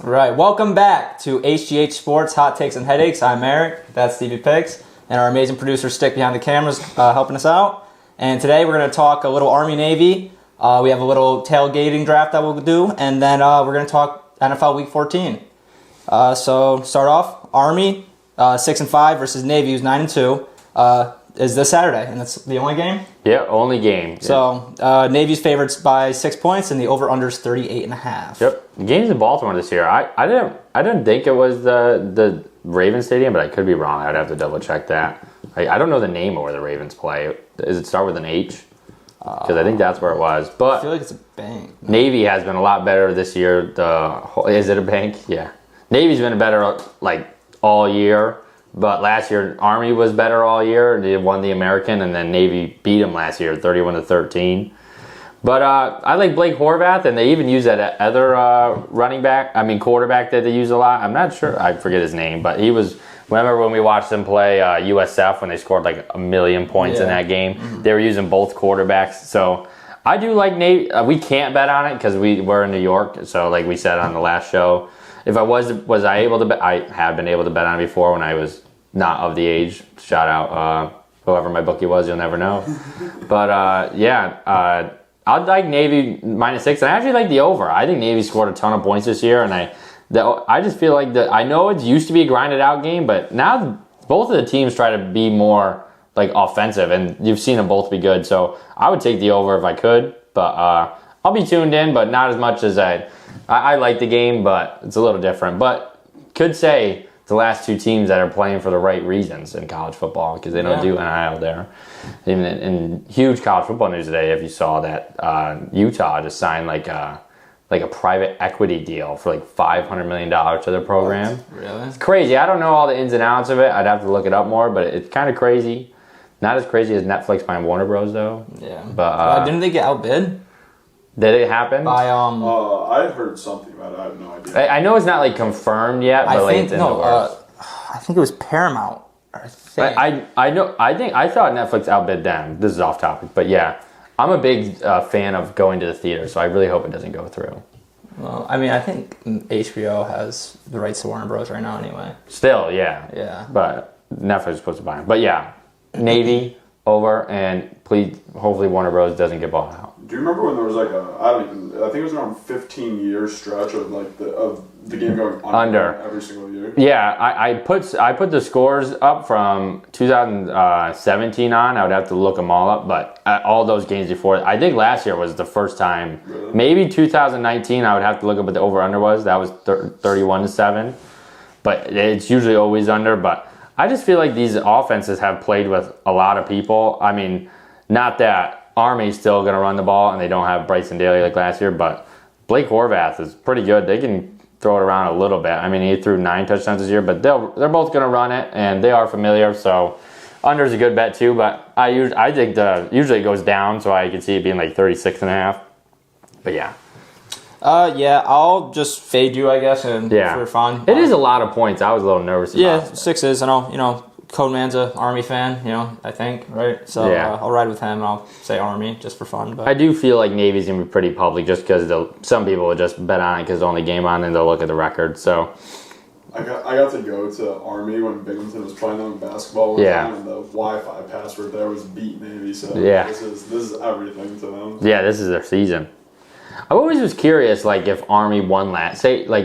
Right, welcome back to HTH Sports, Hot Takes and Headaches. I'm Eric, that's Stevie Picks, and our amazing producer Stick behind the cameras helping us out. And today we're going to talk a little Army-Navy. We have a little tailgating draft that we'll do, and then we're going to talk NFL Week 14. So start off, Army 6-5 versus Navy, who's 9-2. Is this Saturday, and that's the only game? Yeah, only game. So Navy's favorites by 6 points, and the over/under's 38.5. Yep, the game's in Baltimore this year. I didn't think it was the Ravens Stadium, but I could be wrong. I'd have to double check that. I don't know the name of where the Ravens play. Does it start with an H? Because I think that's where it was. But I feel like it's a bank. Navy has been a lot better this year. Is it a bank? Yeah. Navy's been better all year. But last year, Army was better all year. They won the American, and then Navy beat them last year, 31-13. But I like Blake Horvath, and they even use that other quarterback that they use a lot. I'm not sure. I forget his name, but he was. Remember when we watched them play USF when they scored like 1 million points in that game? Mm-hmm. They were using both quarterbacks. So I do like Navy. We can't bet on it because we're in New York. So like we said on the last show, if I was I able to bet? I have been able to bet on it before when I was not of the age. Shout out whoever my bookie was, you'll never know. But I'd like Navy -6, and I actually like the over. I think Navy scored a ton of points this year, and I just feel like I know it used to be a grinded out game, but now both of the teams try to be more like offensive, and you've seen them both be good. So I would take the over if I could, but I'll be tuned in, but not as much as I like the game, but it's a little different. But could say the last two teams that are playing for the right reasons in college football because they don't do NIL there. In huge college football news today, if you saw that Utah just signed like a private equity deal for like $500 million to their program. What? Really? It's crazy. I don't know all the ins and outs of it. I'd have to look it up more, but it's kind of crazy. Not as crazy as Netflix buying Warner Bros. Though. Yeah. But didn't they get outbid? Did it happen? By I heard something about it. I have no idea. I know it's not like confirmed yet, but it's in the works. I think it was Paramount. I think. I thought Netflix outbid them. This is off topic, but yeah, I'm a big fan of going to the theater, so I really hope it doesn't go through. Well, I mean, I think HBO has the rights to Warner Bros. Right now, anyway. Still, yeah. Yeah. But Netflix is supposed to buy them. But yeah, Navy over, and please, hopefully Warner Bros. Doesn't get bought out. Do you remember when there was like I think it was around 15-year stretch of like the game going under every single year? Yeah, I put the scores up from 2017 on. I would have to look them all up, but all those games before, I think last year was the first time. Really? Maybe 2019. I would have to look up what the over/under was. That was 31-7, but it's usually always under. But I just feel like these offenses have played with a lot of people. I mean, not that Army's still going to run the ball, and they don't have Bryson Daly like last year, but Blake Horvath is pretty good. They can throw it around a little bit. I mean, he threw 9 touchdowns this year, but they're both going to run it, and they are familiar, so under is a good bet too, but I think usually it goes down, so I can see it being like 36.5, but yeah. I'll just fade you, I guess, and for fun. It is a lot of points. I was a little nervous about it. 6 is, and Codeman's a Army fan, I think, right? So I'll ride with him, and I'll say Army just for fun. But I do feel like Navy's going to be pretty public just because some people will just bet on it because it's the only game on and they'll look at the record. So I got to go to Army when Binghamton was playing on basketball with them, and the Wi-Fi password there was beat Navy, so this is everything to them. Yeah, this is their season. I always was curious, like, if Army won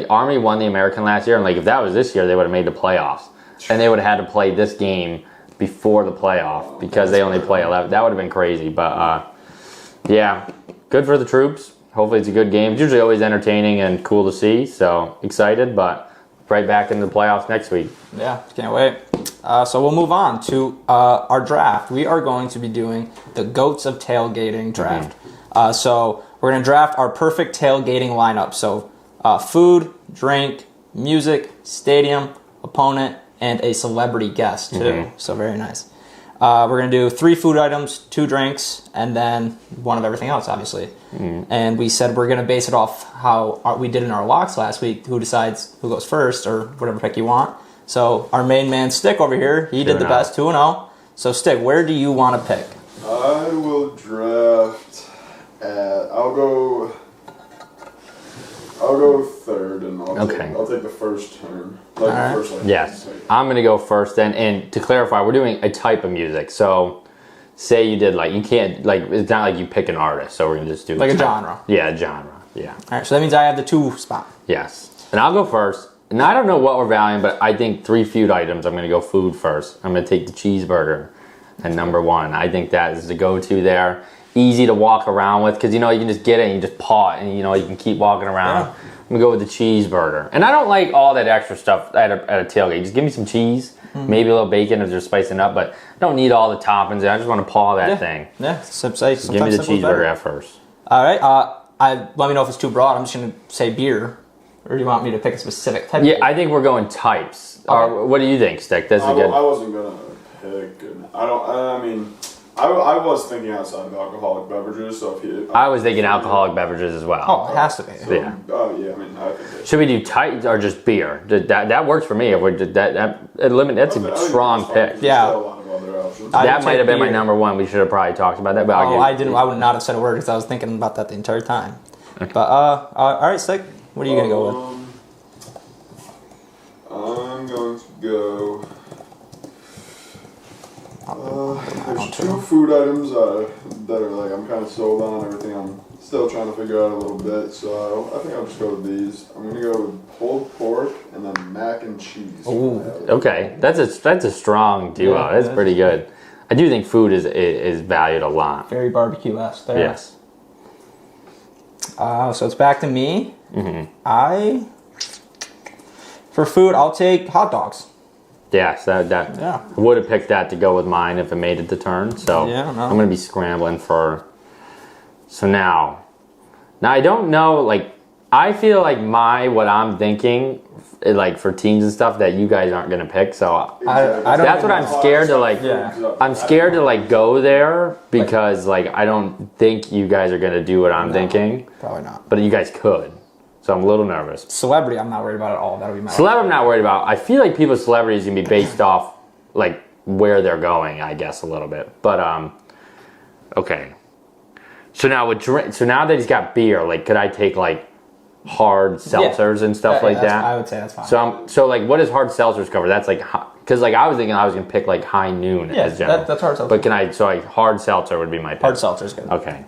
Army won the American last year, and like if that was this year, they would have made the playoffs. And they would have had to play this game before the playoff because they only play 11. That would have been crazy. But, good for the troops. Hopefully it's a good game. It's usually always entertaining and cool to see. So excited, but right back into the playoffs next week. Yeah, can't wait. So we'll move on to our draft. We are going to be doing the GOATs of Tailgating draft. Mm-hmm. So we're going to draft our perfect tailgating lineup. So food, drink, music, stadium, opponent, and a celebrity guest, too. Mm-hmm. So very nice. We're going to do 3 food items, 2 drinks, and then one of everything else, obviously. Mm-hmm. And we said we're going to base it off how we did in our locks last week, who decides who goes first or whatever pick you want. So our main man, Stick, over here, he did the best, 2-0. So, Stick, where do you want to pick? I will draft at... I'll go third, and I'll take the first turn. Yes, I'm gonna go first then. And to clarify, we're doing a type of music. So, say you did you can't it's not like you pick an artist. So we're gonna just do a genre. Yeah, a genre. Yeah. All right. So that means I have the 2 spot. Yes, and I'll go first. And I don't know what we're valuing, but I think 3 food items. I'm gonna go food first. I'm gonna take the cheeseburger at number 1. I think that is the go-to there. Easy to walk around with because you can just get it and you just paw it and you can keep walking around. Yeah. I'm gonna go with the cheeseburger, and I don't like all that extra stuff at a tailgate. Just give me some cheese, maybe a little bacon if they're spicing up, but I don't need all the toppings. I just want to paw that thing. Yeah, give me the cheeseburger at first. All right. Let me know if it's too broad. I'm just gonna say beer, or do you want me to pick a specific type? Yeah, I think we're going types. Okay. Or what do you think, Stick? That's I wasn't gonna pick. I was thinking outside of alcoholic beverages, so I was thinking alcoholic beverages as well. Oh, it has to be. So, yeah. I think should we do tight or just beer? That works for me. If we did that's a strong pick. Yeah. That might have been my number 1. We should have probably talked about that. But I would not have said a word because I was thinking about that the entire time. Okay. But all right, Stick. What are you gonna go with? I'm going to go. There's 2 food items that are I'm kind of sold on. Everything I'm still trying to figure out a little bit, so I think I'll just go with these. I'm gonna go with pulled pork and then mac and cheese. Ooh, okay, that's a strong duo. Yeah, that's pretty good. I do think food is valued a lot. Very barbecue-esque there. Yes. So it's back to me. Mm-hmm. For food, I'll take hot dogs. Yes, I would have picked that to go with mine if it made it to turn. So I'm going to be scrambling for. So now I don't know. I feel like what I'm thinking, for teams and stuff that you guys aren't going to pick. So that's what I'm scared to I'm scared to go there because I don't think you guys are going to do what I'm thinking. Probably not. But you guys could. So I'm a little nervous. Celebrity, I'm not worried about at all. That'll be my I'm not worried about. I feel like people's celebrities can be based off where they're going, I guess, a little bit. But okay. So now now that he's got beer, could I take hard seltzers and stuff like that? I would say that's fine. So what does hard seltzers cover? That's because I was thinking I was gonna pick High Noon as general. That's hard seltzer. But can I? So hard seltzer would be my pick. Hard seltzer's good. Okay.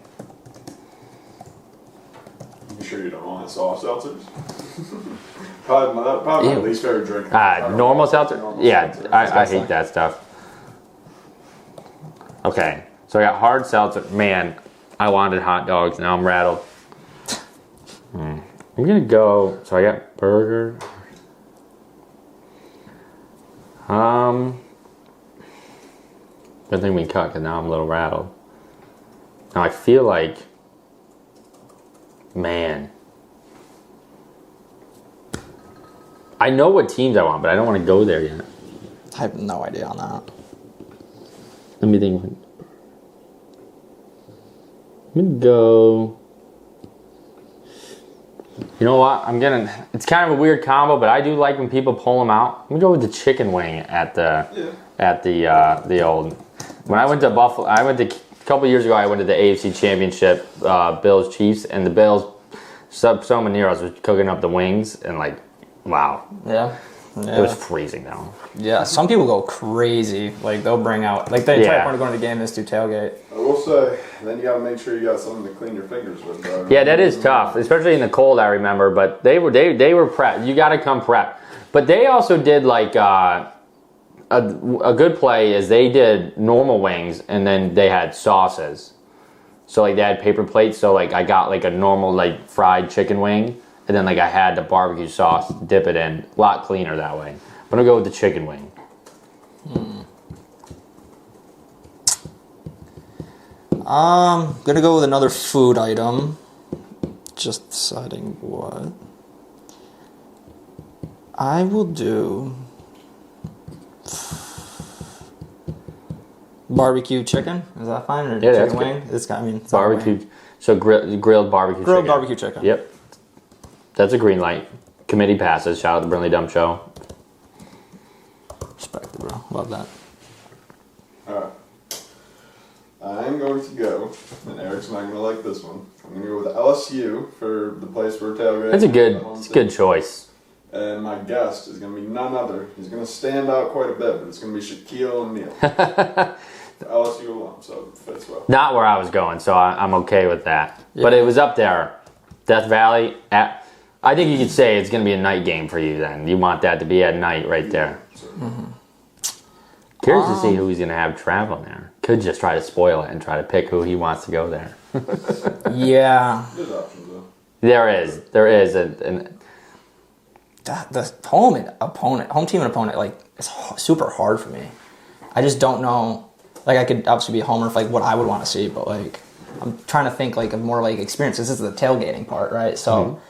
You sure you don't want soft seltzers? probably my least favorite drink. Normal seltzer? Yeah, I hate that stuff. Okay, so I got hard seltzer. Man, I wanted hot dogs. Now I'm rattled. I'm gonna go. So I got burger. Good thing we cut because now I'm a little rattled. Now I feel like. Man. I know what teams I want, but I don't want to go there yet. I have no idea on that. Let me think. I'm going to go... You know what? It's kind of a weird combo, but I do like when people pull them out. I'm going to go with the chicken wing at the old... When I went to Buffalo... A couple years ago, I went to the AFC Championship, Bills Chiefs, and the Bills, Sub Maneros was cooking up the wings, and wow. Yeah. It was freezing though. Yeah, some people go crazy. They'll bring out, the entire point of going to the game is to tailgate. I will say, then you gotta make sure you got something to clean your fingers with, bro. Yeah, that is tough, especially in the cold, I remember, but they were prepped. You gotta come prepped. But they also did a good play is they did normal wings and then they had sauces. So they had paper plates. So I got a normal fried chicken wing and then I had the barbecue sauce, dip it in. A lot cleaner that way. But I'll go with the chicken wing. Gonna go with another food item. Just deciding what. I will do barbecue chicken. Is that fine? Or yeah, chicken wing? It's barbecue. So grilled barbecue. Grilled barbecue chicken. Yep. That's a green light. Committee passes. Shout out to Burnley Dump Show. Respect it, bro. Love that. Alright. I'm going to go, and Eric's not going to like this one. I'm going to go with LSU for the place we're tailgating. That's a good choice. And my guest is going to be none other. He's going to stand out quite a bit, but it's going to be Shaquille O'Neal. LSU alum, so it fits well. Not where I was going, so I'm okay with that. Yeah. But it was up there. Death Valley. I think you could say it's going to be a night game for you then. You want that to be at night right there. Mm-hmm. Curious to see who he's going to have traveling there. Could just try to spoil it and try to pick who he wants to go there. Yeah. There's options, though. There is. The home team and opponent, like, it's super hard for me. I just don't know. Like, I could obviously be a homer for, like, what I would want to see, but, like, I'm trying to think, like, of more, like, experience. This is the tailgating part, right? So,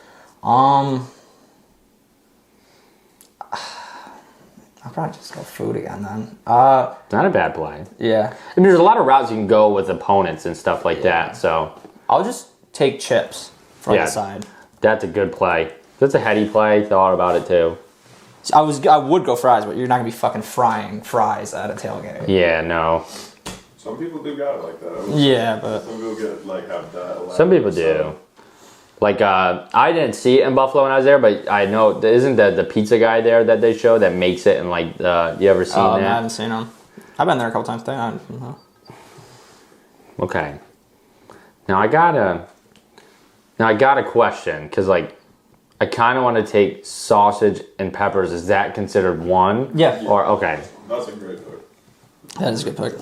I'll probably just go food again, then. Not a bad play. Yeah. I mean, there's a lot of routes you can go with opponents and stuff like that, so. I'll just take chips from the side. That's a good play. That's a heady play. Thought about it, too. I would go fries, but you're not going to be fucking frying fries at a tailgate. Yeah, no. Some people do got it like that. Yeah, but... Some people get, like, have that. Some people do. Like, I didn't see it in Buffalo when I was there, but I know, isn't the pizza guy there that they show that makes it, and, like, you ever seen that? I haven't seen him. I've been there a couple times. Okay. Now I got a question, because, like, I kind of want to take sausage and peppers. Is that considered one? Yeah. Or, okay. That's a great pick. That is a good pick.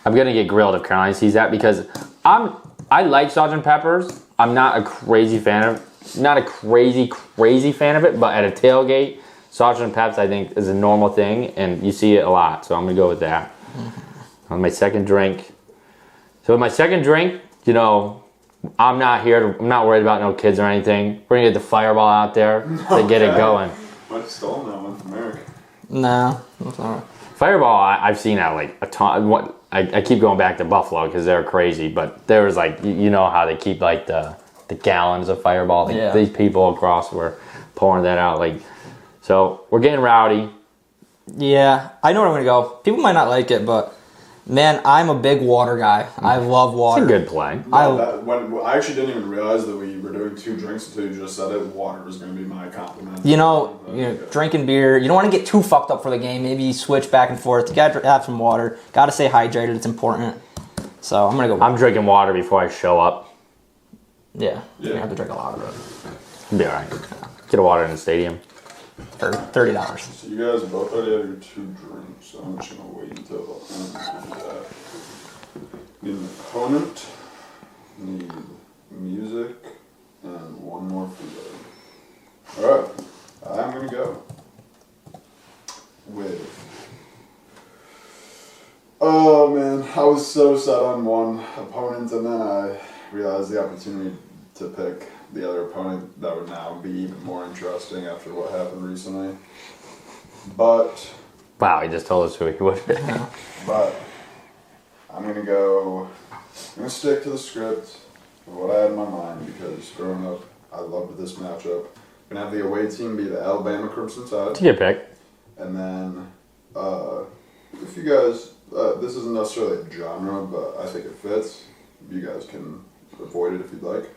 I'm going to get grilled if Caroline sees that, because I like sausage and peppers. I'm not a crazy fan of it, but at a tailgate, sausage and peps I think is a normal thing, and you see it a lot, so I'm going to go with that. On my second drink. So with my second drink, you know, I'm not worried about no kids or anything. We're going to get the Fireball out there to get it going. Might have stolen that one from Eric. No, that's not right. Fireball, I've seen that like a ton. I keep going back to Buffalo because they're crazy, but there was like, you know how they keep like the gallons of Fireball. Like, these people across were pouring that out. Like, so we're getting rowdy. Yeah, I know where I'm going to go. People might not like it, but man, I'm a big water guy. I love water. It's a good play. I actually didn't even realize that we were doing two drinks until you just said it. Water was going to be my compliment. You know, drinking beer, you don't want to get too fucked up for the game. Maybe you switch back and forth. You got to have some water. Got to stay hydrated. It's important. So I'm going to go. I'm drinking water before I show up. Yeah. You're going to have to drink a lot of it. Be all right. Get a water in the stadium. For $30. So you guys both already have your two drinks, so I'm just going to wait until the end to do that. Need an opponent, need music, and one more food item. Alright, I'm going to go with... Oh man, I was so set on one opponent, and then I realized the opportunity to pick the other opponent that would now be even more interesting after what happened recently. But... Wow, he just told us who he would pick. But I'm going to stick to the script of what I had in my mind, because growing up, I loved this matchup. I'm going to have the away team be the Alabama Crimson Tide. It's a good pick. And then, if you guys, this isn't necessarily a genre, but I think it fits. You guys can avoid it if you'd like.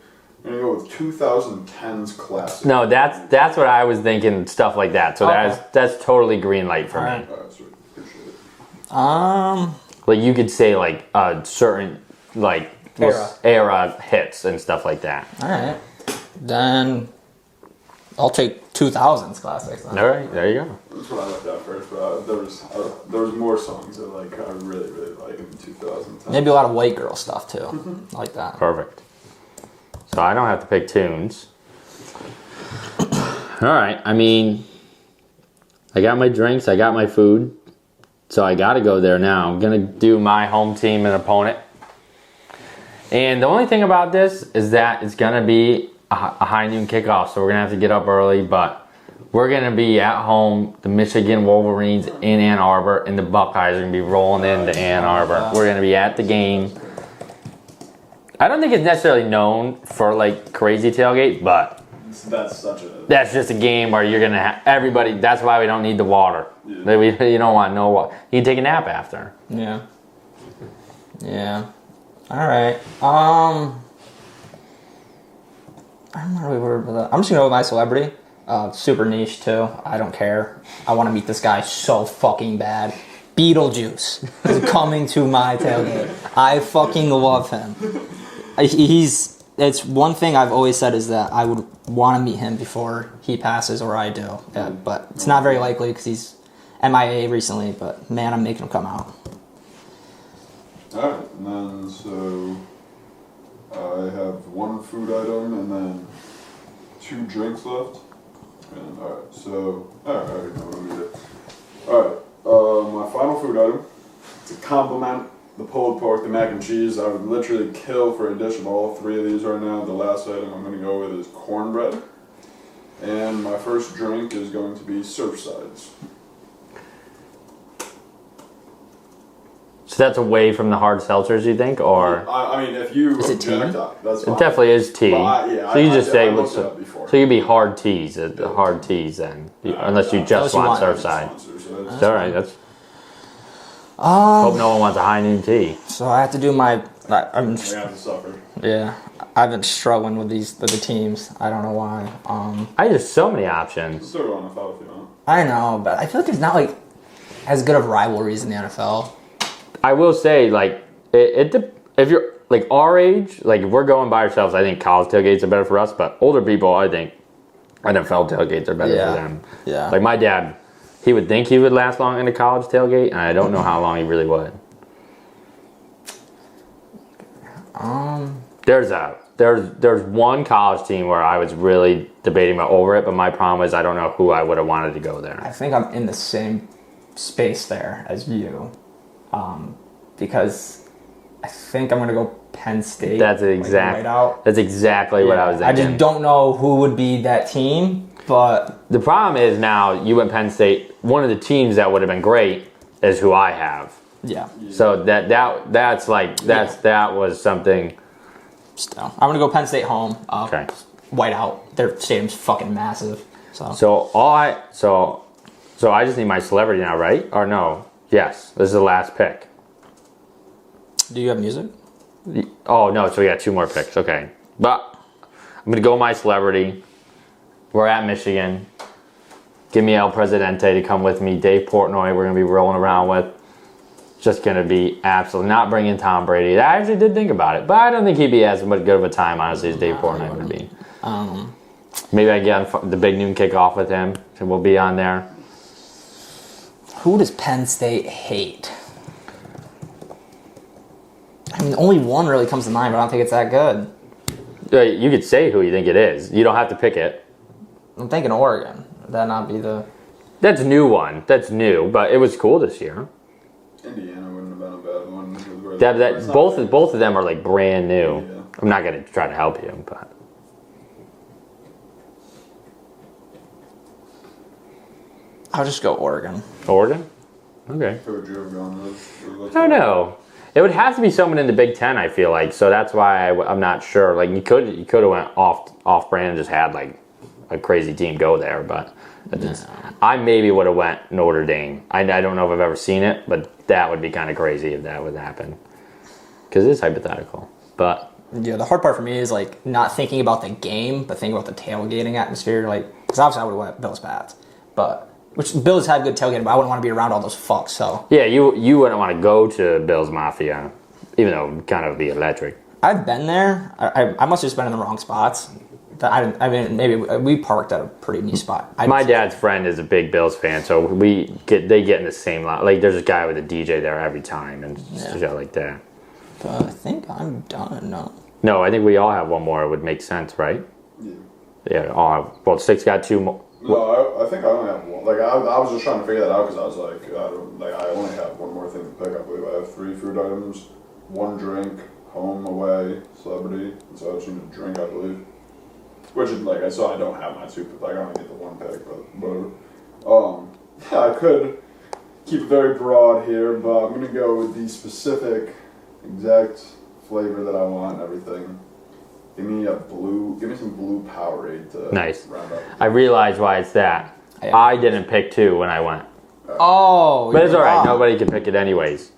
I'm going to go with 2010's classic. No, that's what I was thinking, stuff like that. So that's totally green light for me. Alright, sweet. Appreciate it. Like you could say like a certain like era hits and stuff like that. Alright. Then I'll take 2000's classics then. Alright, there you go. That's what I looked at first, but there was more songs that like I really, really like in 2010. Maybe a lot of white girl stuff too. I like that. Perfect. So I don't have to pick tunes. Alright, I mean, I got my drinks, I got my food. So I got to go there now. I'm going to do my home team and opponent. And the only thing about this is that it's going to be a high noon kickoff. So we're going to have to get up early. But we're going to be at home, the Michigan Wolverines in Ann Arbor. And the Buckeyes are going to be rolling into Ann Arbor. We're going to be at the game. I don't think it's necessarily known for like crazy tailgate, but that's just a game where you're gonna have everybody. That's why we don't need the water. Yeah. You don't want no water. You can take a nap after. Yeah. Yeah. All right. I'm not really worried about that. I'm just gonna go with my celebrity. Super niche too. I don't care. I want to meet this guy so fucking bad. Beetlejuice is coming to my tailgate. I fucking love him. It's one thing I've always said is that I would want to meet him before he passes or I do. Yeah, but it's not very likely because he's MIA recently. But man, I'm making him come out. All right, and then so I have one food item and then 2 drinks left. And all right, so I already know what I'm gonna do. All right, my final food item to complement the pulled pork, the mac and cheese. I would literally kill for a dish of all 3 of these right now. The last item I'm gonna go with is cornbread, and my first drink is going to be Surfsides. So that's away from the hard seltzers, you think, or I mean, if you Is it tea? that's fine. it definitely is tea. Well, so you just say I looked it up before. so you'd be hard teas, hard teas then, unless you just want Surfside. It's all right. That's. Hope no one wants a high noon tea. So I have to do my. I have to suffer. Yeah, I've been struggling with the teams. I don't know why. I have so many options. Still going to thought if you want. I know, but I feel like there's not like as good of rivalries in the NFL. I will say, like, if you're like our age, like if we're going by ourselves, I think college tailgates are better for us. But older people, I think NFL tailgates are better for them. Yeah. Like my dad, he would think he would last long in a college tailgate, and I don't know how long he really would. There's one college team where I was really debating over it, but my problem is I don't know who I would have wanted to go there. I think I'm in the same space there as you, because I think I'm gonna go Penn State. That's exactly what I was thinking. I just don't know who would be that team, but the problem is now you went Penn State. One of the teams that would have been great is who I have. yeah. So that was something. Still, I'm gonna go Penn State home. Okay. White out. Their stadium's fucking massive. So So I just need my celebrity now, right? Or no? Yes. This is the last pick. do you have music? Oh no! So we got 2 more picks. Okay, but I'm gonna go my celebrity. We're at Michigan. Give me El Presidente to come with me. Dave Portnoy. We're gonna be rolling around with. Just gonna be absolutely not bringing Tom Brady. I actually did think about it, but I don't think he'd be as much good of a time, honestly, as Dave Portnoy would be. Maybe I get on the big noon kickoff with him, and we'll be on there. Who does Penn State hate? I mean, only one really comes to mind, but I don't think it's that good. You could say who you think it is. You don't have to pick it. I'm thinking Oregon. Would that not be the... That's a new one. That's new, but it was cool this year. Indiana wouldn't have been a bad one. Both of them are like brand new. Yeah. I'm not gonna try to help you, but I'll just go Oregon. Oregon. Okay. Who would you have gone with? I don't know. It would have to be someone in the Big Ten. I feel like so that's why I'm not sure. Like you could have went off brand and just had like a crazy team go there, but I maybe would have went Notre Dame. I don't know if I've ever seen it, but that would be kind of crazy if that would happen because it's hypothetical. But Yeah, the hard part for me is like not thinking about the game, but thinking about the tailgating atmosphere. Like, because obviously I would have went Bills Pats, but which Bills had good tailgating, but I wouldn't want to be around all those fucks. So yeah, you wouldn't want to go to Bills Mafia, even though it would kind of be electric. I've been there. I must have just been in the wrong spots. I mean, maybe we parked at a pretty neat spot. My dad's friend is a big Bills fan, so they get in the same line. Like, there's a guy with a DJ there every time and shit like that. But I think I'm done. No, I think we all have one more. It would make sense, right? Yeah. All have. Well, 6 got 2 more. No, I think I only have one. Like I was just trying to figure that out because I was like, I only have one more thing to pick. I believe I have 3 food items, 1 drink, home, away, celebrity. So I just need a drink, I believe. Which is like, so I don't have my 2, like I only get the 1 pick, but whatever. I could keep it very broad here, but I'm gonna go with the specific, exact flavor that I want and everything. Give me some blue Powerade to Nice. round up. I realize why it's that. I didn't pick 2 when I went. Oh, But it's alright, nobody can pick it anyways.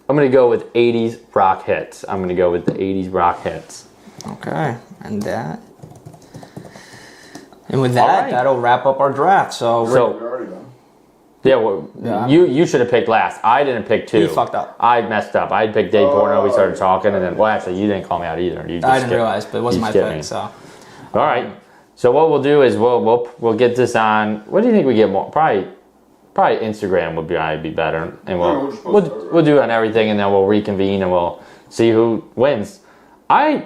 I'm going to go with 80s rock hits. I'm going to go with the 80s rock hits. Okay, and with that, right. that'll wrap up our draft. So We're already done. Yeah, well, you should have picked last. I didn't pick 2. You fucked up. I messed up. I picked Dave Portnoy. We started talking, and then, well, actually, you didn't call me out either. You just I didn't realize, but it wasn't my pick. So, all right. So what we'll do is we'll get this on. What do you think we get more? Probably Instagram would be better, and we'll do it on everything, and then we'll reconvene and we'll see who wins. I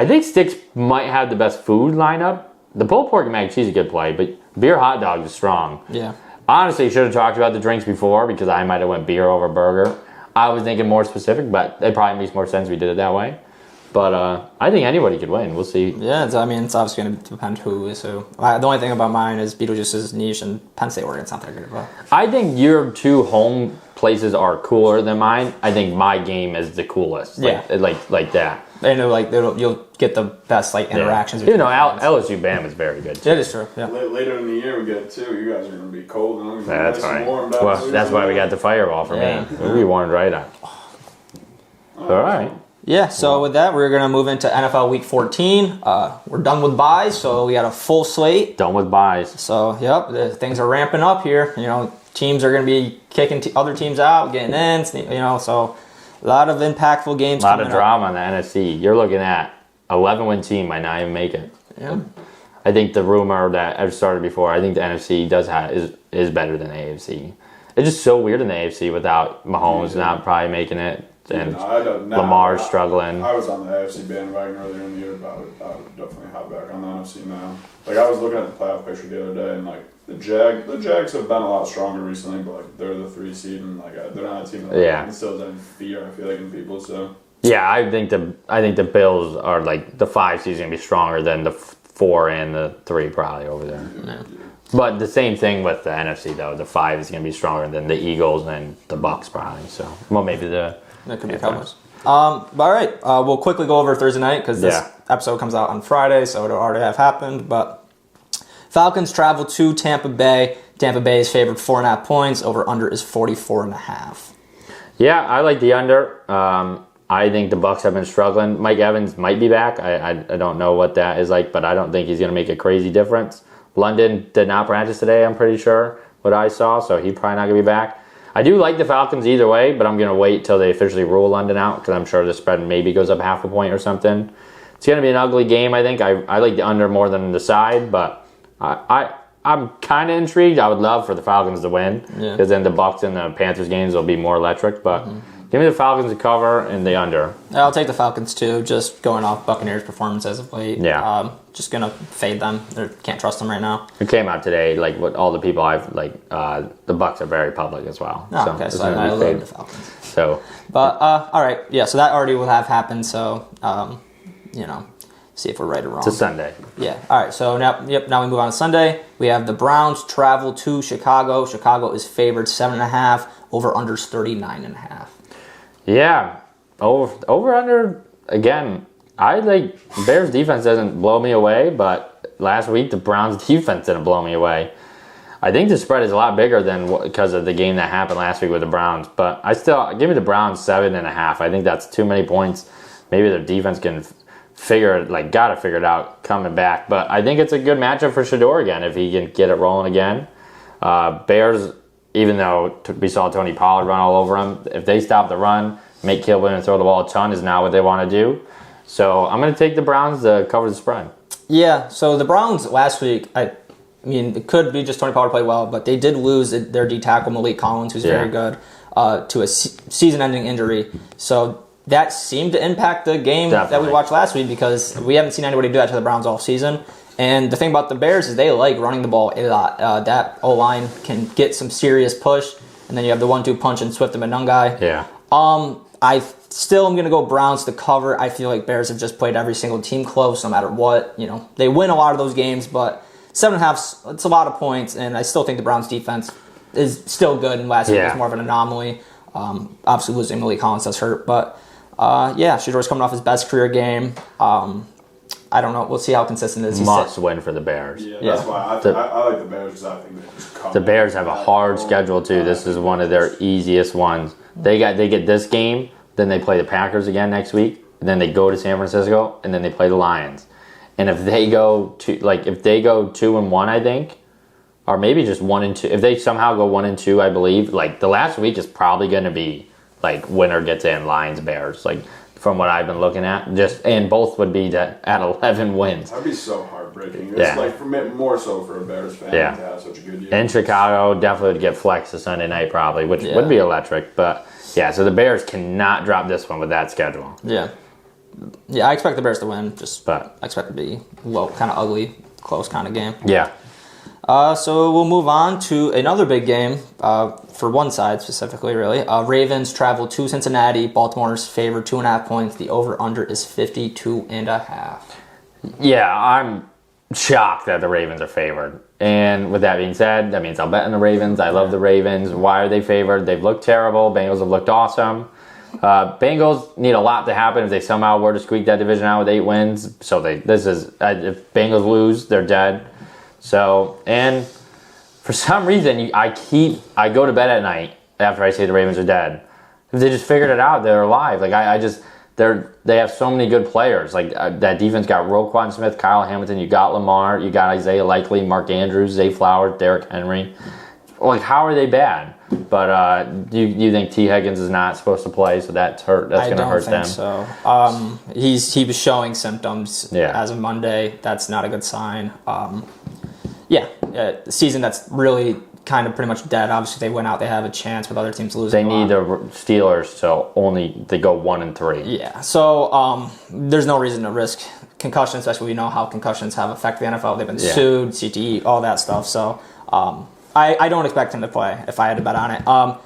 think Sticks might have the best food lineup. The pulled pork and mac and cheese is a good play, but beer hot dogs is strong. Yeah. Honestly, should have talked about the drinks before because I might have went beer over burger. I was thinking more specific, but it probably makes more sense if we did it that way. But I think anybody could win. We'll see. Yeah, it's obviously going to depend who is who. The only thing about mine is Beetlejuice is niche and Penn State Oregon's not that good. But I think your 2 home places are cooler than mine. I think my game is the coolest. Like that. And you'll get the best interactions. Even though LSU Bam is very good. That is true. Yeah. Later in the year we get 2. You guys are going to be cold and I'm going to be That's nice right. and warmed up. Well, that's why we got the fireball for me. We'll be warmed right up. All right. Yeah, so with that, we're going to move into NFL Week 14. We're done with buys, so we got a full slate. Done with buys. So, things are ramping up here. Teams are going to be kicking other teams out, getting in, so a lot of impactful games coming up. A lot of drama in the NFC. You're looking at 11-win team might not even make it. Yeah. I think the rumor that I've started before, I think the NFC is better than the AFC. It's just so weird in the AFC without Mahomes not probably making it. And Lamar's struggling. I was on the AFC bandwagon earlier in the year, but I would definitely hop back on the NFC now. I was looking at the playoff picture the other day, and the Jags have been a lot stronger recently, but they're the 3 seed, and they're not a team that instills any fear. I feel like in people. So yeah, I think the Bills are the 5 seed is gonna be stronger than the 4 and the 3 probably over there. Yeah. But the same thing with the NFC though. The 5 is gonna be stronger than the Eagles and the Bucks probably. So maybe that could be Cowboys. All right, we'll quickly go over Thursday night because this episode comes out on Friday, so it'll already have happened. But Falcons travel to Tampa Bay. Tampa Bay is favored 4.5 points. Over under is 44.5. Yeah, I like the under. I think the Bucks have been struggling. Mike Evans might be back. I don't know what that is like, but I don't think he's going to make a crazy difference. London did not practice today, I'm pretty sure, what I saw, so he's probably not going to be back. I do like the Falcons either way, but I'm going to wait till they officially rule London out because I'm sure the spread maybe goes up half a point or something. It's going to be an ugly game, I think. I like the under more than the side, but I'm kind of intrigued. I would love for the Falcons to win because then the Bucks and the Panthers games will be more electric, but give me the Falcons to cover and the under. I'll take the Falcons too, just going off Buccaneers' performance as of late. Yeah. Just going to fade them. Can't trust them right now. It came out today, what all the people the Bucks are very public as well. Oh, okay, so I love the Falcons. So, but all right, yeah. So that already will have happened. So, see if we're right or wrong. It's a Sunday. Yeah. All right. So now we move on to Sunday. We have the Browns travel to Chicago. Chicago is favored 7.5. Over unders 39.5. Yeah. Over under again. I Bears defense doesn't blow me away, but last week the Browns defense didn't blow me away. I think the spread is a lot bigger than because of the game that happened last week with the Browns, but I still give me the Browns 7.5. I think that's too many points. Maybe their defense can gotta figure it out coming back. But I think it's a good matchup for Shador again if he can get it rolling again. Bears, even though we saw Tony Pollard run all over him, if they stop the run, make Kilburn and throw the ball a ton is not what they want to do. So I'm going to take the Browns to cover the spread. Yeah, so the Browns last week, I mean, it could be just Tony Pollard played well, but they did lose their D tackle, Malik Collins, who's very good, to a season-ending injury. So that seemed to impact the game that we watched last week because we haven't seen anybody do that to the Browns all season. And the thing about the Bears is they like running the ball a lot. That O-line can get some serious push, and then you have the 1-2 punch and Swift and Manungai. Yeah. I still am going to go Browns to cover. I feel like Bears have just played every single team close no matter what. They win a lot of those games, but 7.5, it's a lot of points, and I still think the Browns defense is still good, and last week was more of an anomaly. Obviously losing Malik Collins does hurt, but Shador's coming off his best career game. I don't know. We'll see how consistent it is. Must win for the Bears. Yeah, Yeah. that's why I like the Bears because I think they just come. The Bears have a hard schedule too. This is one of their easiest ones. They get this game, then they play the Packers again next week, then they go to San Francisco, and then they play the Lions. And if they go 2-1, I think, or maybe just 1-2, if they somehow go 1-2, I believe, like the last week is probably going to be like winner gets in, Lions Bears, like from what I've been looking at, and both would be at 11 wins. That'd be so heartbreaking. It's Yeah. like more so for a Bears fan Yeah. to have such a good year. In Chicago, definitely would get flexed to Sunday night probably, which Yeah. would be electric. But yeah, so the Bears cannot drop this one with that schedule. Yeah. Yeah, I expect the Bears to win. But I expect it to be kind of ugly, close kind of game. yeah, So we'll move on to another big game for one side specifically, really. Ravens travel to Cincinnati. Baltimore's favored 2.5 points. The over/under is 52.5. yeah, I'm shocked that the Ravens are favored. And with that being said, that means I'll bet on the Ravens. I love the Ravens. Why are they favored? They've looked terrible. Bengals have looked awesome. Bengals need a lot to happen if they somehow were to squeak that division out with 8 wins. So if Bengals lose, they're dead. So, and for some reason, I go to bed at night after I say the Ravens are dead. If they just figured it out, they're alive. Like they have so many good players. Like that defense got Roquan Smith, Kyle Hamilton. You got Lamar. You got Isaiah Likely, Mark Andrews, Zay Flowers, Derrick Henry. Like, how are they bad? But you think T. Higgins is not supposed to play, so that's hurt. That's going to hurt them. I don't think so. He was showing symptoms as of Monday. That's not a good sign. The season that's really kind of pretty much dead. Obviously, they went out. They have a chance with other teams losing. They need the Steelers, so they go 1-3. Yeah. So there's no reason to risk concussion, especially we know how concussions have affected the NFL. They've been sued, CTE, all that stuff. So I don't expect him to play if I had to bet on it.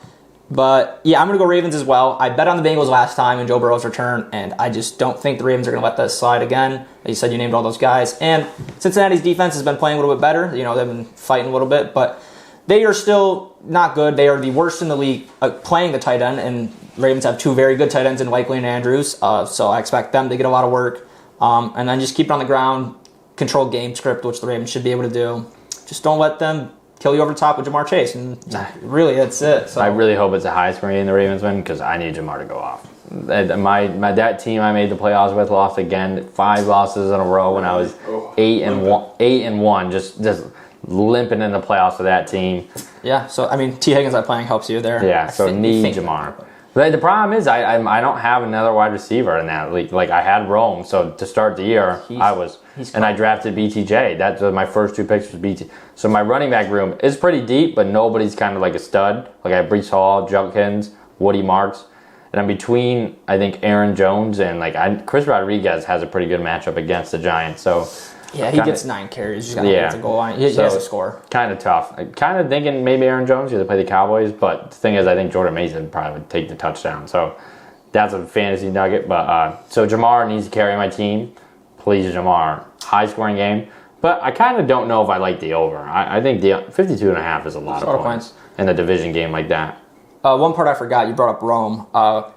But yeah, I'm going to go Ravens as well. I bet on the Bengals last time in Joe Burrow's return, and I just don't think the Ravens are going to let that slide again. You said you named all those guys. And Cincinnati's defense has been playing a little bit better. They've been fighting a little bit, but they are still not good. They are the worst in the league playing the tight end, and Ravens have 2 very good tight ends in Likely and Andrews. So I expect them to get a lot of work. And then just keep it on the ground, control game script, which the Ravens should be able to do. Just don't let them kill you over the top with Jamar Chase, and really, that's it. So I really hope it's a high scoring game the Ravens win because I need Jamar to go off. That team I made the playoffs with lost again, 5 losses in a row when I was 8-1, just limping in the playoffs with that team. Yeah, so I mean, T. Higgins not playing helps you there. Yeah, so need Jamar. But the problem is I don't have another wide receiver in that league. Like I had Rome, so to start the year I drafted BTJ. That's my first 2 picks was BT. So my running back room is pretty deep, but nobody's kind of like a stud. Like I have Breece Hall, Junkins, Woody Marks, and I'm between I think Aaron Jones and Chris Rodriguez has a pretty good matchup against the Giants. So yeah, he gets 9 carries. He's got to get the goal line. He has to score. Kind of tough. Kind of thinking maybe Aaron Jones because they play the Cowboys, but the thing is, I think Jordan Mason probably would take the touchdown. So that's a fantasy nugget. But so Jamar needs to carry my team. Please, Jamar. High scoring game. But I kind of don't know if I like the over. I think the 52.5 is a lot of points in a division game like that. One part I forgot, you brought up Rome.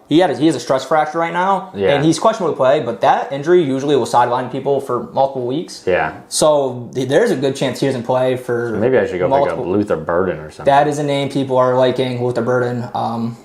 He has a stress fracture right now, and he's questionable to play, but that injury usually will sideline people for multiple weeks. Yeah. So there's a good chance he doesn't play for maybe I should go pick up Luther Burden or something. That is a name people are liking, Luther Burden. I don't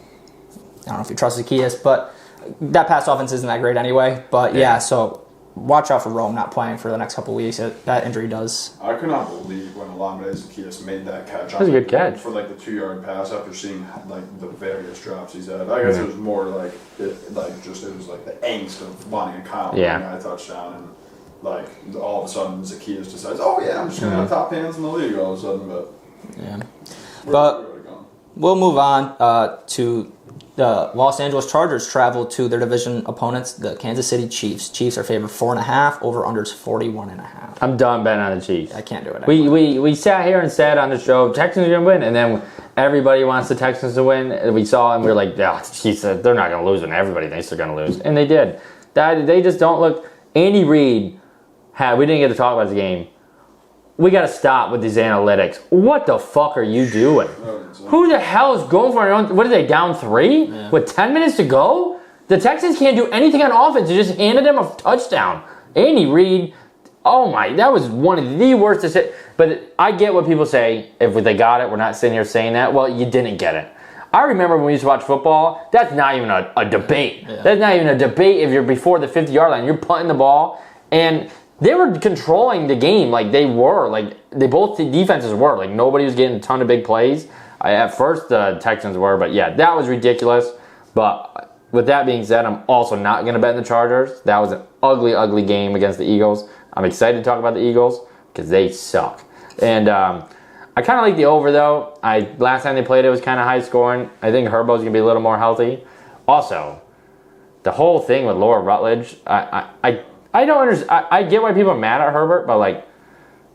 know if you trust Zacchaeus, but that pass offense isn't that great anyway. But yeah, so watch out for Rome not playing for the next couple of weeks. That injury does. I could not believe when Olamide Zacchaeus made that catch. That was a good catch. For the 2-yard pass after seeing the various drops he's had. I guess it was more it was the angst of wanting a touchdown and all of a sudden Zacchaeus decides, I'm just gonna have top hands in the league all of a sudden, but we'll move on to the Los Angeles Chargers travel to their division opponents, the Kansas City Chiefs. Chiefs are favored 4.5. Over under is 41.5. I'm done betting on the Chiefs. I can't do it. We sat here and said on the show Texans are gonna win, and then everybody wants the Texans to win. And we saw and we were like, Chiefs, they're not gonna lose when everybody thinks they're gonna lose, and they did. They just don't look. Andy Reid we didn't get to talk about the game. We got to stop with these analytics. What the fuck are you doing? Who the hell is going for it? What are they, down 3? With 10 minutes to go? The Texans can't do anything on offense. They just handed them a touchdown. Andy Reid, that was one of the worst decisions. But I get what people say. If they got it, we're not sitting here saying that. Well, you didn't get it. I remember when we used to watch football, that's not even a debate. Yeah. That's not even a debate if you're before the 50-yard line. You're punting the ball. And they were controlling the game like they were. Like, both the defenses were. Like, nobody was getting a ton of big plays. At first, the Texans were. But, yeah, that was ridiculous. But with that being said, I'm also not going to bet in the Chargers. That was an ugly, ugly game against the Eagles. I'm excited to talk about the Eagles because they suck. And I kind of like the over, though. Last time they played, it was kind of high scoring. I think Herbo's going to be a little more healthy. Also, the whole thing with Laura Rutledge, I don't understand. I get why people are mad at Herbert, but, like,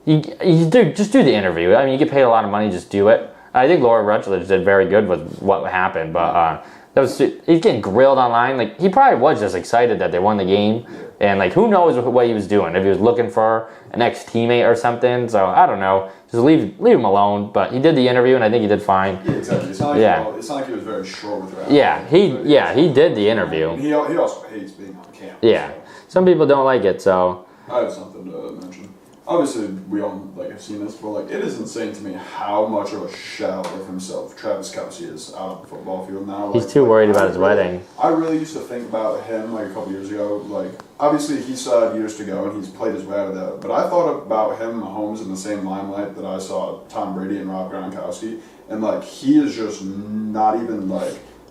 just do the interview. I mean, you get paid a lot of money, just do it. I think Laura Rutledge did very good with what happened, but he's getting grilled online. Like, he probably was just excited that they won the game. And, like, who knows what he was doing. If he was looking for an ex-teammate or something. So, I don't know. Just leave him alone. But he did the interview, and I think he did fine. Yeah, exactly. It's not like he was very short with her. Yeah, he did the interview. He also hates being on camera. Yeah. So. Some people don't like it, so. I have something to mention. Obviously, we all have seen this, but it is insane to me how much of a shell of himself Travis Kelce is out of the football field now. He's too worried about his wedding. I really used to think about him a couple years ago. Obviously, he still had years to go, and he's played his way out of that. But I thought about him, Mahomes, in the same limelight that I saw Tom Brady and Rob Gronkowski, and he is just not even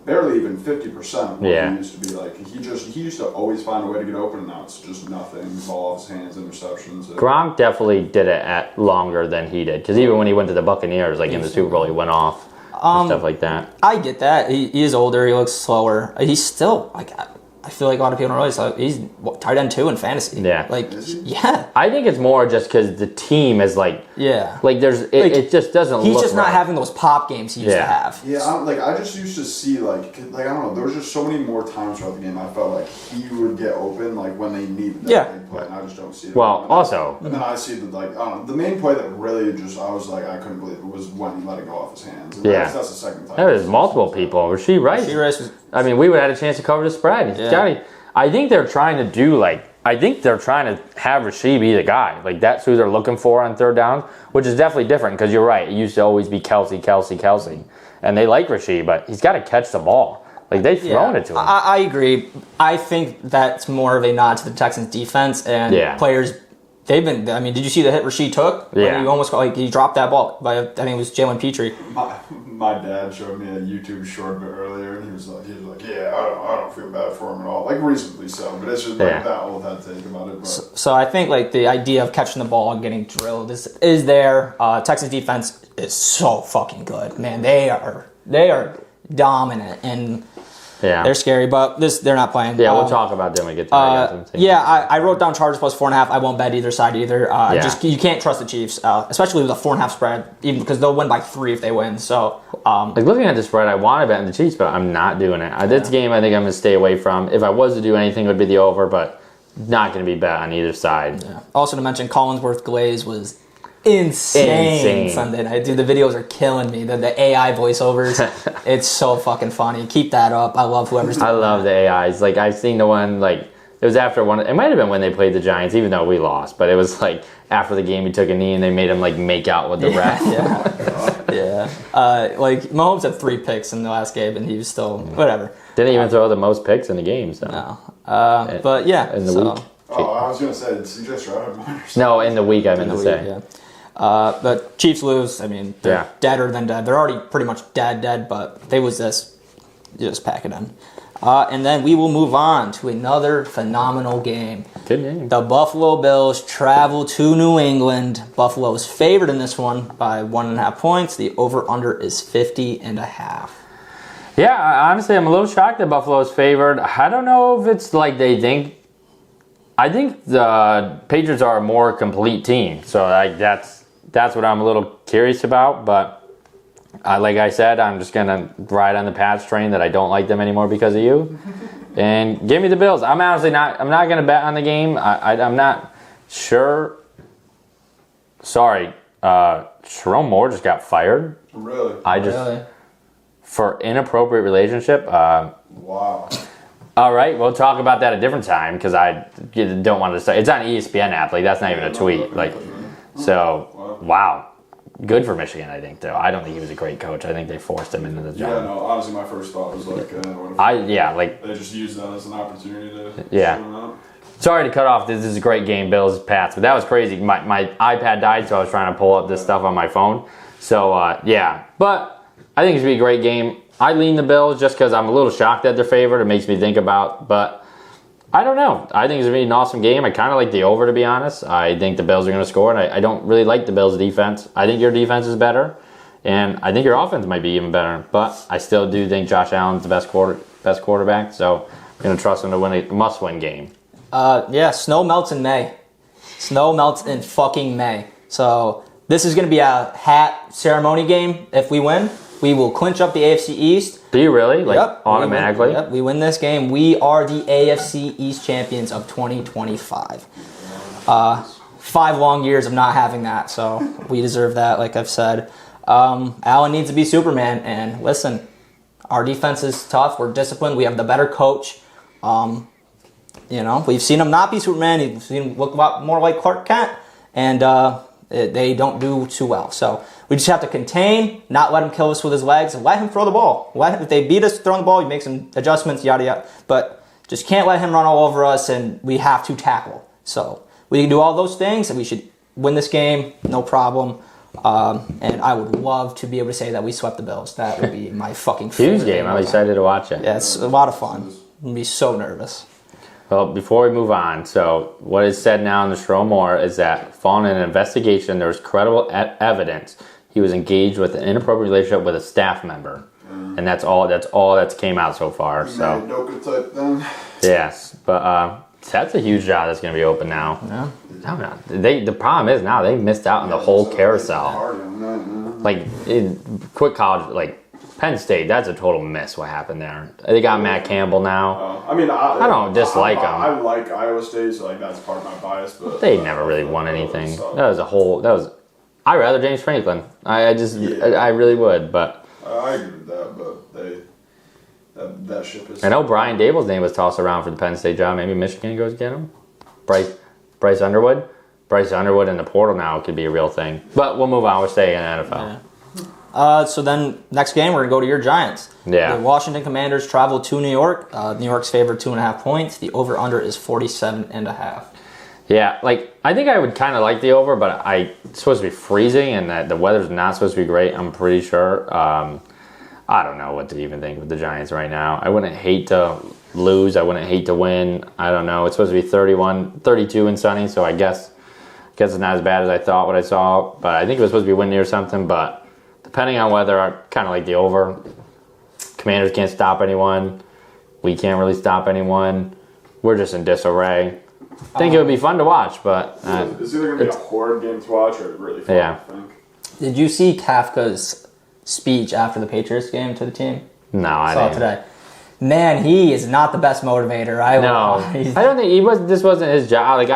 barely even 50% of what he used to be. He used to always find a way to get open, and now it's just nothing. Ball off his hands, interceptions. Gronk definitely did it at longer than he did, because even when he went to the Buccaneers, in the Super Bowl, he went off and stuff like that. I get that. He is older. He looks slower. He's still I feel like a lot of people don't realize he's tight end 2 in fantasy. Yeah. Yeah. I think it's more just because the team is it just doesn't look He's just not right. having those pop games he used to have. Yeah, I just used to see, I don't know, there was just so many more times throughout the game I felt like he would get open, when they needed that big play, and I just don't see it. Well, also. And then I see I don't know, the main play that really I was I couldn't believe it was when he let it go off his hands. And that's the second time. There was multiple people. Rasheed Rice was... I mean, we would have had a chance to cover the spread. Yeah. I think they're trying to do, I think they're trying to have Rasheed be the guy. That's who they're looking for on third down, which is definitely different because you're right. It used to always be Kelce. And they like Rasheed, but he's got to catch the ball. They've thrown it to him. I agree. I think that's more of a nod to the Texans defense and players. They've been. Did you see the hit Rasheed took? Yeah. He almost he dropped that ball by, I think it was Jalen Petrie. My dad showed me a YouTube short bit earlier, and he was like, yeah, I don't feel bad for him at all. Reasonably so, but it's just that old head take about it. But. So I think the idea of catching the ball and getting drilled is there. Texas defense is so fucking good, man. They are dominant and. Yeah. They're scary, but they're not playing. Yeah, we'll talk about them when we get to I wrote down Chargers plus 4.5. I won't bet either side either. You can't trust the Chiefs, especially with a 4.5 spread, even because they'll win by 3 if they win. So, looking at the spread, I want to bet in the Chiefs, but I'm not doing it. This game, I think I'm going to stay away from. If I was to do anything, it would be the over, but not going to be bet on either side. Yeah. Also to mention, Collinsworth Glaze was insane Sunday night. Dude, the videos are killing me. The AI voiceovers, it's so fucking funny. Keep that up. I love whoever's doing I love the AIs. I've seen the one, it was after one, it might have been when they played the Giants, even though we lost, but it was after the game he took a knee and they made him make out with the ref. Yeah. Mahomes had 3 picks in the last game and he was still, whatever. Didn't even throw the most picks in the game, so. No. But yeah. In the week. Oh, I was going to say, did CJ Stroud have mine? No, in the week I meant to say. Yeah. But Chiefs lose. They're deader than dead. They're already pretty much dead, but they lose this. You just pack it in. And then we will move on to another phenomenal game. Good game. The Buffalo Bills travel to New England. Buffalo is favored in this one by 1.5 points. The over-under is 50.5. Yeah, honestly, I'm a little shocked that Buffalo is favored. I don't know if it's they think. I think the Patriots are a more complete team, so that's what I'm a little curious about. But like I said, I'm just gonna ride on the Pats train that I don't like them anymore because of you, and give me the Bills. I'm honestly not. I'm not gonna bet on the game. I'm not sure. Sorry, Sharon Moore just got fired. Really? For inappropriate relationship. Wow. All right, we'll talk about that a different time because I don't want to say it's on ESPN app. Like that's not even a tweet. Like, so wow, good for Michigan. I think though. I don't think he was a great coach. I think they forced him into the job. Yeah, no. Honestly, my first thought was like, they just used that as an opportunity to show him out. Sorry to cut off. This is a great game, Bills Pats, but that was crazy. My iPad died, so I was trying to pull up this stuff on my phone. So but I think it should be a great game. I lean the Bills just because I'm a little shocked that they're favored. It makes me think about, but I don't know. I think it's going to be an awesome game. I kind of like the over, to be honest. I think the Bills are going to score, and I don't really like the Bills' defense. I think your defense is better, and I think your offense might be even better. But I still do think Josh Allen's the best quarterback, so I'm going to trust him to win a must-win game. Snow melts in May. Snow melts in fucking May. So this is going to be a hat ceremony game. If we win, we will clinch up the AFC East. Do you really? Automatically? We win this game. We are the AFC East champions of 2025. 5 long years of not having that, so we deserve that, like I've said. Allen needs to be Superman, and listen, our defense is tough. We're disciplined. We have the better coach. We've seen him not be Superman. We've seen him look a lot more like Clark Kent, and they don't do too well. So we just have to contain, not let him kill us with his legs, and let him throw the ball. If they beat us throwing the ball, we make some adjustments, yada, yada. But just can't let him run all over us, and we have to tackle. So we can do all those things, and we should win this game, no problem. And I would love to be able to say that we swept the Bills. That would be my fucking huge game. I'm excited to watch it. Yeah, it's a lot of fun. I'm going to be so nervous. Well, before we move on, so what is said now in the Stroh Moore is that following an investigation, there was credible evidence he was engaged with an inappropriate relationship with a staff member, and that's all that's came out so far. So Doka type thing. Yes, but that's a huge job that's going to be open now. Yeah. The problem is now they missed out on the whole carousel. Quick college, Penn State, that's a total miss what happened there. They got Matt Campbell now. I don't dislike them. I like Iowa State, so that's part of my bias. But they never really won anything. I'd rather James Franklin. I really would, but I agree with that, but that ship is. I know Brian Dable's name was tossed around for the Penn State job. Maybe Michigan goes get him. Bryce Underwood. Bryce Underwood in the portal now could be a real thing. But we'll move on. We're staying in the NFL. Yeah. So then, next game, we're going to go to your Giants. Yeah. The Washington Commanders travel to New York. New York's favored 2.5 points. The over-under is 47.5. Yeah, I think I would kind of like the over, but it's supposed to be freezing, and that the weather's not supposed to be great, I'm pretty sure. I don't know what to even think with the Giants right now. I wouldn't hate to lose. I wouldn't hate to win. I don't know. It's supposed to be 32 and sunny, so I guess it's not as bad as I thought what I saw. But I think it was supposed to be windy or something, but depending on weather, I kind of like the over. Commanders can't stop anyone. We can't really stop anyone. We're just in disarray. I think it would be fun to watch, but... it's either going to be a horrid game to watch or really fun, I think. Did you see Kafka's speech after the Patriots game to the team? No, I saw didn't. It today. Man, he is not the best motivator. I don't think this wasn't his job.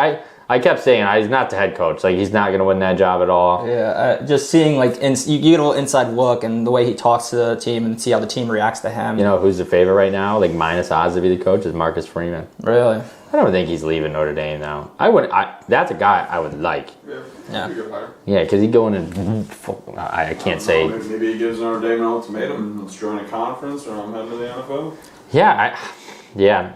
I kept saying he's not the head coach. He's not going to win that job at all. Yeah, just seeing you get a little inside look and the way he talks to the team and see how the team reacts to him. You know who's the favorite right now? Minus odds to be the coach is Marcus Freeman. Really? I don't think he's leaving Notre Dame now. That's a guy I would like. Yeah. Yeah, because he's going in. I can't say. Maybe he gives Notre Dame an ultimatum. Let's join a conference, or I'm heading to the NFL. Yeah,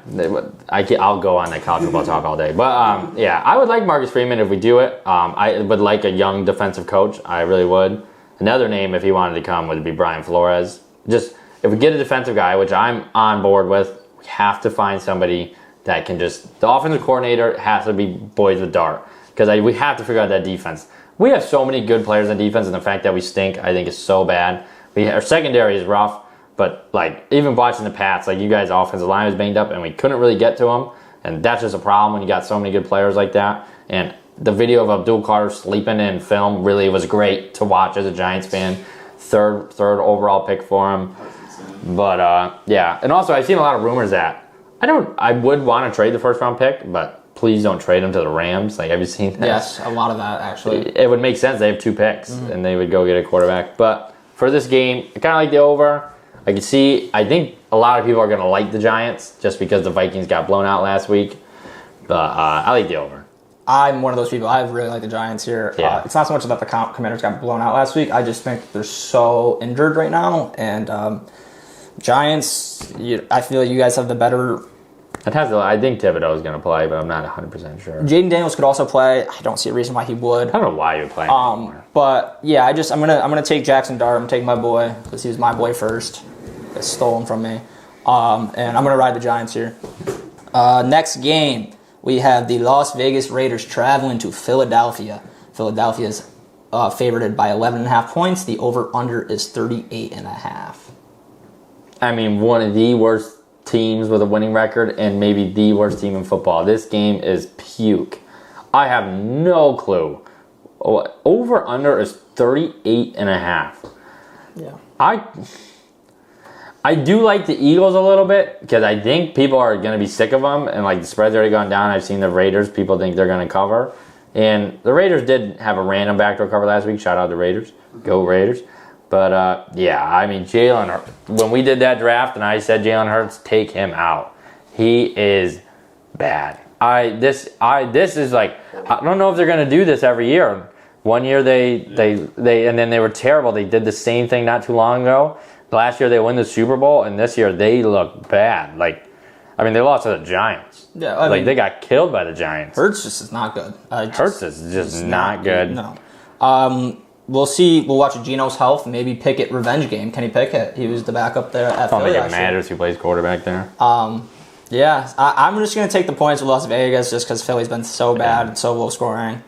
I'll go on that college football talk all day. But I would like Marcus Freeman if we do it. I would like a young defensive coach. I really would. Another name, if he wanted to come, would be Brian Flores. Just if we get a defensive guy, which I'm on board with, we have to find somebody that can just. The offensive coordinator has to be boys with dart because we have to figure out that defense. We have so many good players on defense, and the fact that we stink, I think, is so bad. Our secondary is rough. But, even watching the Pats, you guys' offensive line was banged up, and we couldn't really get to them. And that's just a problem when you got so many good players like that. And the video of Abdul Carter sleeping in film really was great to watch as a Giants fan. Third overall pick for him. But, And also, I've seen a lot of rumors that I would want to trade the first-round pick, but please don't trade him to the Rams. Have you seen that? Yes, a lot of that, actually. It would make sense. They have 2 picks, and they would go get a quarterback. But for this game, I kind of like the over. I can see. I think a lot of people are going to like the Giants just because the Vikings got blown out last week. But I like the over. I'm one of those people. I really like the Giants here. Yeah. It's not so much that the Commanders got blown out last week. I just think they're so injured right now. And Giants, I feel like you guys have the better. I think Thibodeau is going to play, but I'm not 100% sure. Jaden Daniels could also play. I don't see a reason why he would. I don't know why you're playing anymore. But yeah, I'm gonna take Jackson Dart. I'm taking my boy because he was my boy first. They stole him from me. And I'm gonna ride the Giants here. Next game, we have the Las Vegas Raiders traveling to Philadelphia. Philadelphia is favored by 11.5 points. The over/under is 38.5. I mean, one of the worst teams with a winning record and maybe the worst team in football. This game is puke. I have no clue. Over/under is 38.5. Yeah. I do like the Eagles a little bit because I think people are going to be sick of them and like the spread's already gone down. I've seen the Raiders. People think they're going to cover. And the Raiders did have a random backdoor cover last week. Shout out to Raiders. Go Raiders. But, yeah, I mean, when we did that draft and I said Jalen Hurts, take him out. He is bad. This is like, I don't know if they're going to do this every year. One year they and then they were terrible. They did the same thing not too long ago. Last year they won the Super Bowl, and this year they look bad. Like, I mean, they lost to the Giants. Yeah, I mean, they got killed by the Giants. Hurts just is not good. Hurts is just not good. No. We'll see. We'll watch Geno's health. Maybe Pickett revenge game. Kenny Pickett. He was the backup there at Philly. I don't think it matters who plays quarterback there. Yeah, I'm just going to take the points with Las Vegas just because Philly's been so bad and so low scoring.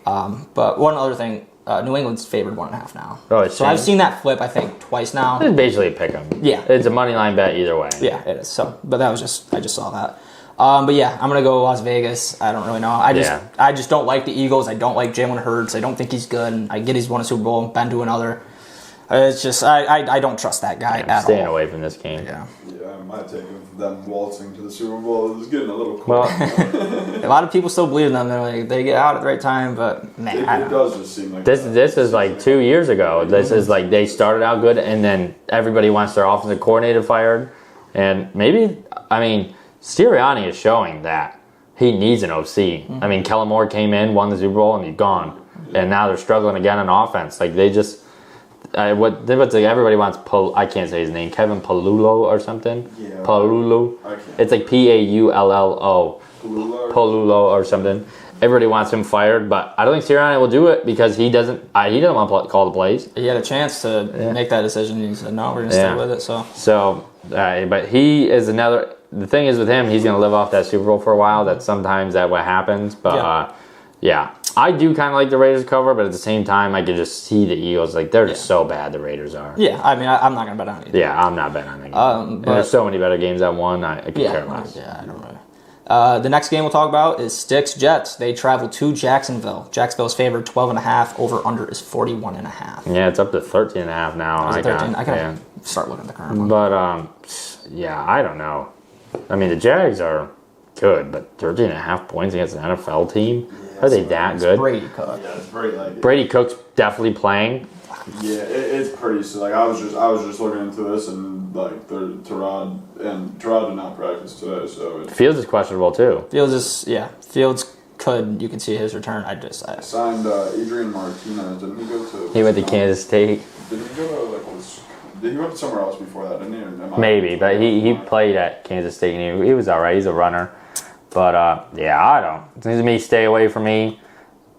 But one other thing, New England's favored 1.5 now. Oh, so I've seen that flip, I think, twice now. It's basically a pick 'em. Yeah. It's a money line bet either way. Yeah, it is. So, but I just saw that. But yeah, I'm gonna go Las Vegas. I don't really know. I just don't like the Eagles. I don't like Jalen Hurts. I don't think he's good. I get he's won a Super Bowl, been to another. It's just I don't trust that guy at all. Staying away from this game. Yeah. My take of them waltzing to the Super Bowl is getting a little cool. Well, a lot of people still believe in them. They're like they get out at the right time, but man, it does just seem like this is like 2 years ago. This is like they started out good, and then everybody wants their offensive coordinator fired, and maybe Sirianni is showing that he needs an OC. I mean, Kellen Moore came in, won the Super Bowl, and he's gone, and now they're struggling again on offense. Like they just. Everybody wants I can't say his name. Kevin Palulo or something. Yeah. Palulo. It's like Paullo. Palulo or something. Everybody wants him fired, but I don't think Sirianni will do it because he doesn't want to call the plays. He had a chance to make that decision, and he said, "No, we're going to stay with it." But he is another. The thing is with him, he's going to live off that Super Bowl for a while. That's sometimes what happens. But yeah. I do kind of like the Raiders cover, but at the same time, I could just see the Eagles. Like, they're just so bad, the Raiders are. Yeah, I mean, I'm not going to bet on it. Yeah, I'm not betting on that game. And there's so many better games I won, I could care less. Yeah, I don't know. The next game we'll talk about is Sticks-Jets. They travel to Jacksonville. Jacksonville's favored 12.5. Over-under is 41.5. Yeah, it's up to 13.5 now. I can start looking at the current one. But, I don't know. I mean, the Jags are good, but 13.5 points against an NFL team? Are they that good? Brady Cook. Yeah, it's pretty Brady Cook's definitely playing. Yeah, it's pretty. So I was just looking into this and like Tyrod did not practice today, so Fields is questionable too. Fields you can see his return. I signed Adrian Martinez. Didn't he go to? He went to Kansas State. Didn't he go to he went to somewhere else before that? Didn't he? Maybe, but he played at Kansas State and he was all right. He's a runner. But, I don't. It seems to me, stay away from me.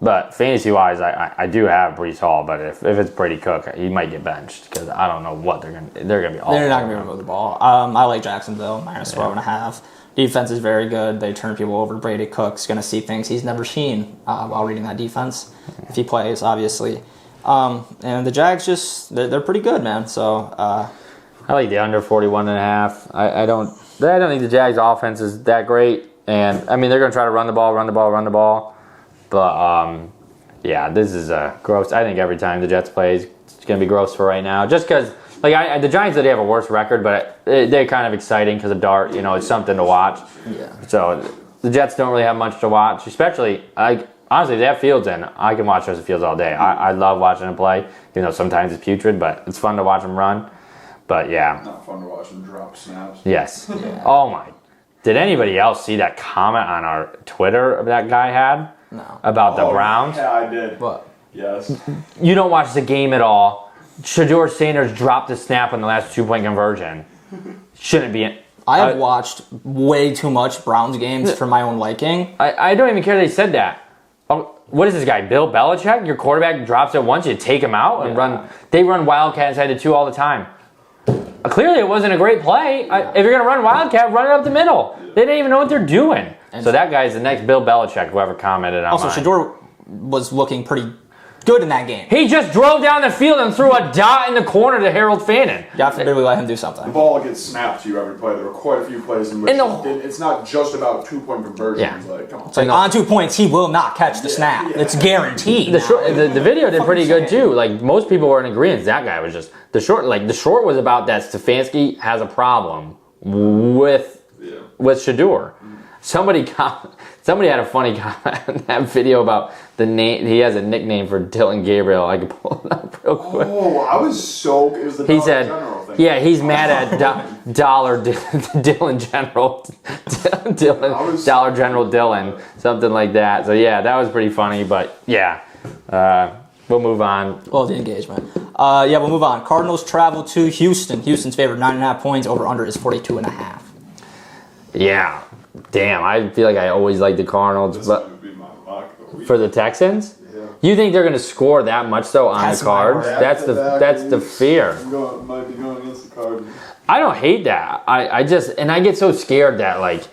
But fantasy-wise, I do have Breece Hall. But if it's Brady Cook, he might get benched because I don't know what they're going to be. They're not going to be able to move the ball. I like Jacksonville, minus 12.5. Defense is very good. They turn people over. Brady Cook's going to see things he's never seen while reading that defense. If he plays, obviously. And the Jags they're pretty good, man. So I like the under 41.5. I don't think the Jags' offense is that great. And, I mean, they're going to try to run the ball. But, this is gross. I think every time the Jets play, it's going to be gross for right now. Just because, the Giants, they have a worse record, but they're kind of exciting because of Dart. It's something to watch. Yeah. So, the Jets don't really have much to watch. Especially, honestly, they have Fields in. I can watch Joseph Fields all day. I love watching him play, even though sometimes it's putrid, but it's fun to watch him run. But yeah. Not fun to watch him drop snaps. Yes. Yeah. Oh my. Did anybody else see that comment on our Twitter that guy had? No. About the Browns? Yeah, I did. What? Yes. You don't watch the game at all. Shador Sanders dropped the snap on the last 2-point conversion. Shouldn't be. I have watched way too much Browns games for my own liking. I don't even care they said that. Oh, what is this guy, Bill Belichick? Your quarterback drops it once, you take him out and run. They run Wildcat inside the 2 all the time. Clearly, it wasn't a great play. If you're going to run Wildcat, run it up the middle. They didn't even know what they're doing. So that guy's the next Bill Belichick, whoever commented on Also, mine. Shador was looking pretty good in that game. He just drove down the field and threw a dot in the corner to Harold Fannin. God forbid we let him do The something. ball gets snapped to you every play. There were quite a few plays in which it's not just about 2-point conversions. Yeah. Like, come on. It's like, on 2 points, he will not catch the snap. Yeah. It's guaranteed. The video did pretty good saying. too. Like most people were in agreement. That guy was just the short. Like the short was about that Stefanski has a problem with Shador. Somebody had a funny comment in that video about the name. He has a nickname for Dylan Gabriel. I can pull it up real quick. Oh, I was so. It was the He Dollar said, General thing. "Yeah, he's mad at Dylan General, Dollar General Dylan, something like that." So yeah, that was pretty funny. But yeah, we'll move on. Well, the engagement. We'll move on. Cardinals travel to Houston. Houston's favored 9.5 points. Over under is 42.5. Yeah, damn. I feel like I always like the Cardinals, This but would be my lock of the week. for the Texans, Yeah. you think they're going to score that much though on That's the my Cards? worry. That's the fear. Might be going against the Cardinals. I don't hate that. I get so scared that like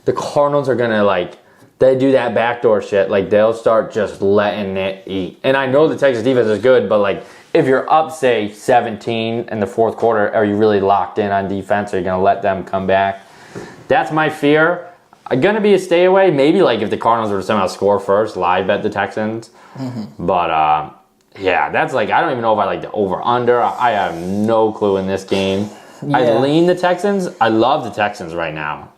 the Cardinals are gonna like they do that backdoor shit. Like they'll start just letting it eat. And I know the Texas defense is good, but like if you're up say 17 in the fourth quarter, are you really locked in on defense? Are you gonna let them come back? That's my fear. Gonna be a stay away. Maybe like if the Cardinals were to somehow score first, live bet the Texans. Mm-hmm. But yeah, that's like I don't even know if I like the over under. I have no clue in this game. Yeah. I lean the Texans. I love the Texans right now.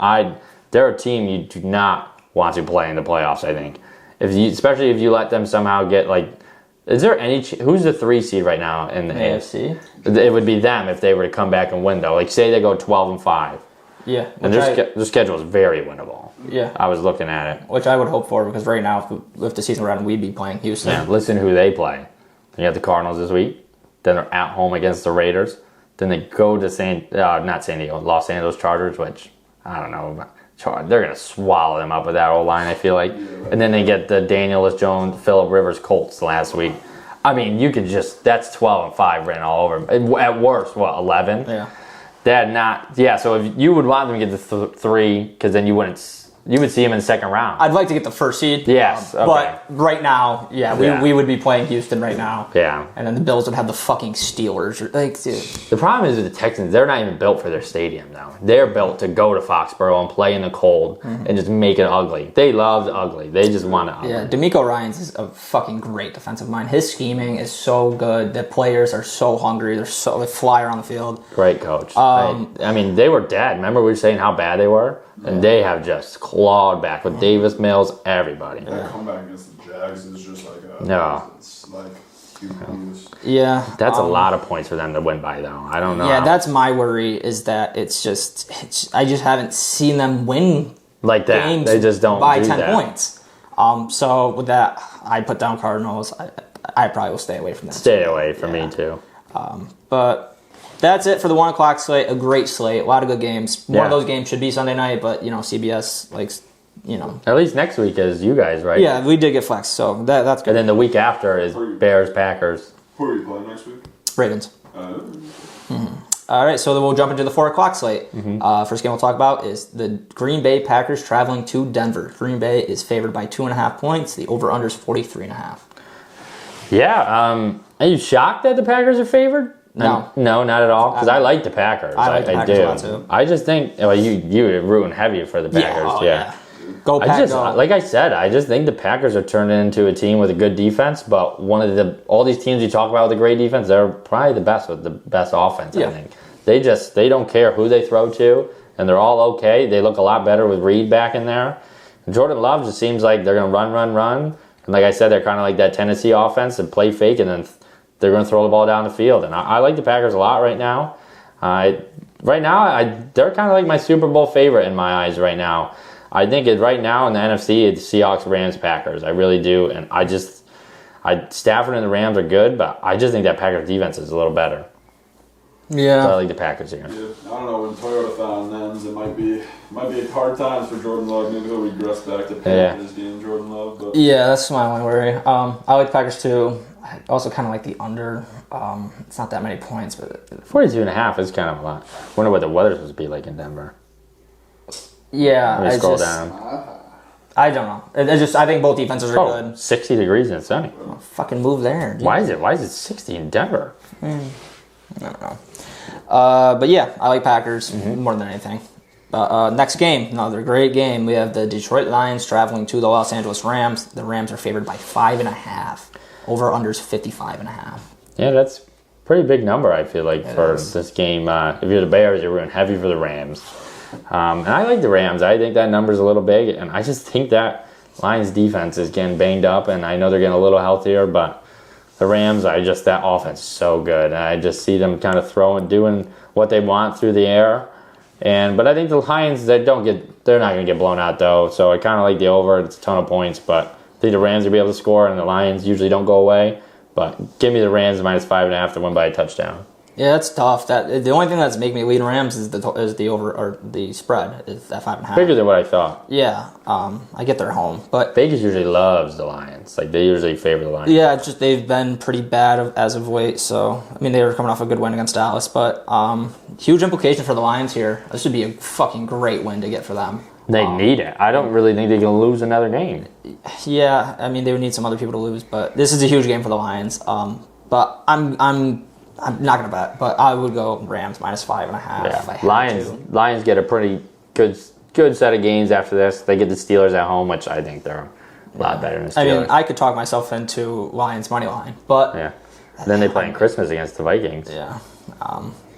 They're a team you do not want to play in the playoffs. I think, especially if you let them somehow get like, is there any? Who's the 3 seed right now in the AFC? It would be them if they were to come back and win though. Like say they go 12-5. Yeah. And their schedule is very winnable. Yeah. I was looking at it. Which I would hope for because right now, if the season were on, we'd be playing Houston. Yeah, listen who they play. You have the Cardinals this week. Then they're at home against the Raiders. Then they go to Los Angeles Chargers, which I don't know. They're going to swallow them up with that old line, I feel like. And then they get the Daniel Jones, Phillip Rivers Colts last week. I mean, you could that's 12-5 written all over them. At worst, 11? Yeah. So if you would want them to get the 3, because then you would see them in the second round. I'd like to get the first seed. Yes, okay. But right now, we would be playing Houston right now. Yeah. And then the Bills would have the fucking Steelers. Like, dude. The problem is with the Texans, they're not even built for their stadium, though. They're built to go to Foxborough and play in the cold and just make it ugly. They love the ugly. They just want it ugly. Yeah, D'Amico Ryans is a fucking great defensive mind. His scheming is so good. The players are so hungry. They fly around the field. Great coach. I mean, they were dead. Remember we were saying how bad they were? And they have just clawed back with Davis Mills, everybody. That comeback against the Jags is just like it's like huge. Yeah. That's a lot of points for them to win by, though. I don't know. Yeah, that's my worry is that I just haven't seen them win like that. games They just don't by do 10 that. points. So with that, I put down Cardinals. I probably will stay away from that. Stay away from me, too. But that's it for the 1 o'clock slate. A great slate. A lot of good games. One of those games should be Sunday night, but, CBS likes, At least next week is you guys, right? Yeah, we did get flexed, so that's good. And then the week after is Bears-Packers. Who are you playing next week? Ravens. All right, so then we'll jump into the 4 o'clock slate. First game we'll talk about is the Green Bay Packers traveling to Denver. Green Bay is favored by 2.5 points. The over-under is 43.5. Yeah. Are you shocked that the Packers are favored? No. No, not at all. Because I like the Packers. I like the Packers a lot, too. I just think you were rooting heavy for the Packers. Yeah. Go Pack, go. Like I said, I just think the Packers are turning into a team with a good defense. But all these teams you talk about with a great defense, they're probably the best with the best offense. Yeah. I think they don't care who they throw to, and they're all okay. They look a lot better with Reed back in there. And Jordan Love just seems like they're going to run. And like I said, they're kind of like that Tennessee offense and play fake, and then they're going to throw the ball down the field. And I like the Packers a lot right now. Right now, they're kind of like my Super Bowl favorite in my eyes right now. I think right now in the NFC, it's Seahawks, Rams, Packers. I really do. And Stafford and the Rams are good, but I just think that Packers defense is a little better. Yeah. So I like the Packers here. Yeah, I don't know, when Toyota-thon ends, it might be hard times for Jordan Love. Maybe he'll regress back to Panthers being Jordan Love. But Yeah, that's my only worry. I like Packers too. I also kind of like the under. It's not that many points, but 42.5 is kind of a lot. Wonder what the weather's supposed to be like in Denver. yeah, Let me scroll down. I don't know. I think both defenses are good. 60 degrees and sunny. Fucking move there. Dude. Why is it 60 in Denver? I don't know. But yeah, I like Packers more than anything. Next game, another great game. We have the Detroit Lions traveling to the Los Angeles Rams. The Rams are favored by 5.5. Over unders 55.5. Yeah, that's a pretty big number, I feel like, for this game. If you're the Bears, you're rooting heavy for the Rams. And I like the Rams. I think that number's a little big, and I just think that Lions defense is getting banged up, and I know they're getting a little healthier, but the Rams, that offense is so good. And I just see them kind of doing what they want through the air. But I think the Lions, they're not going to get blown out, though. So I kind of like the over. It's a ton of points, but I think the Rams will be able to score, and the Lions usually don't go away. But give me the Rams minus 5.5 to win by a touchdown. Yeah, that's tough. The only thing that's making me lead Rams is the over or the spread is that 5.5. Bigger than what I thought. Yeah, I get their home, but Vegas usually loves the Lions. Like they usually favor the Lions. yeah, it's just they've been pretty bad as of late. So I mean, they were coming off a good win against Dallas, but huge implication for the Lions here. This would be a fucking great win to get for them. They need it. I don't really think they're going to lose another game. Yeah, I mean they would need some other people to lose, but this is a huge game for the Lions. But I'm not gonna bet, but I would go Rams minus 5.5. If I had Lions get a pretty good set of games after this. They get the Steelers at home, which I think they're a lot better than the Steelers. I mean, I could talk myself into Lions money line, but yeah. Then they play in Christmas against the Vikings. Yeah.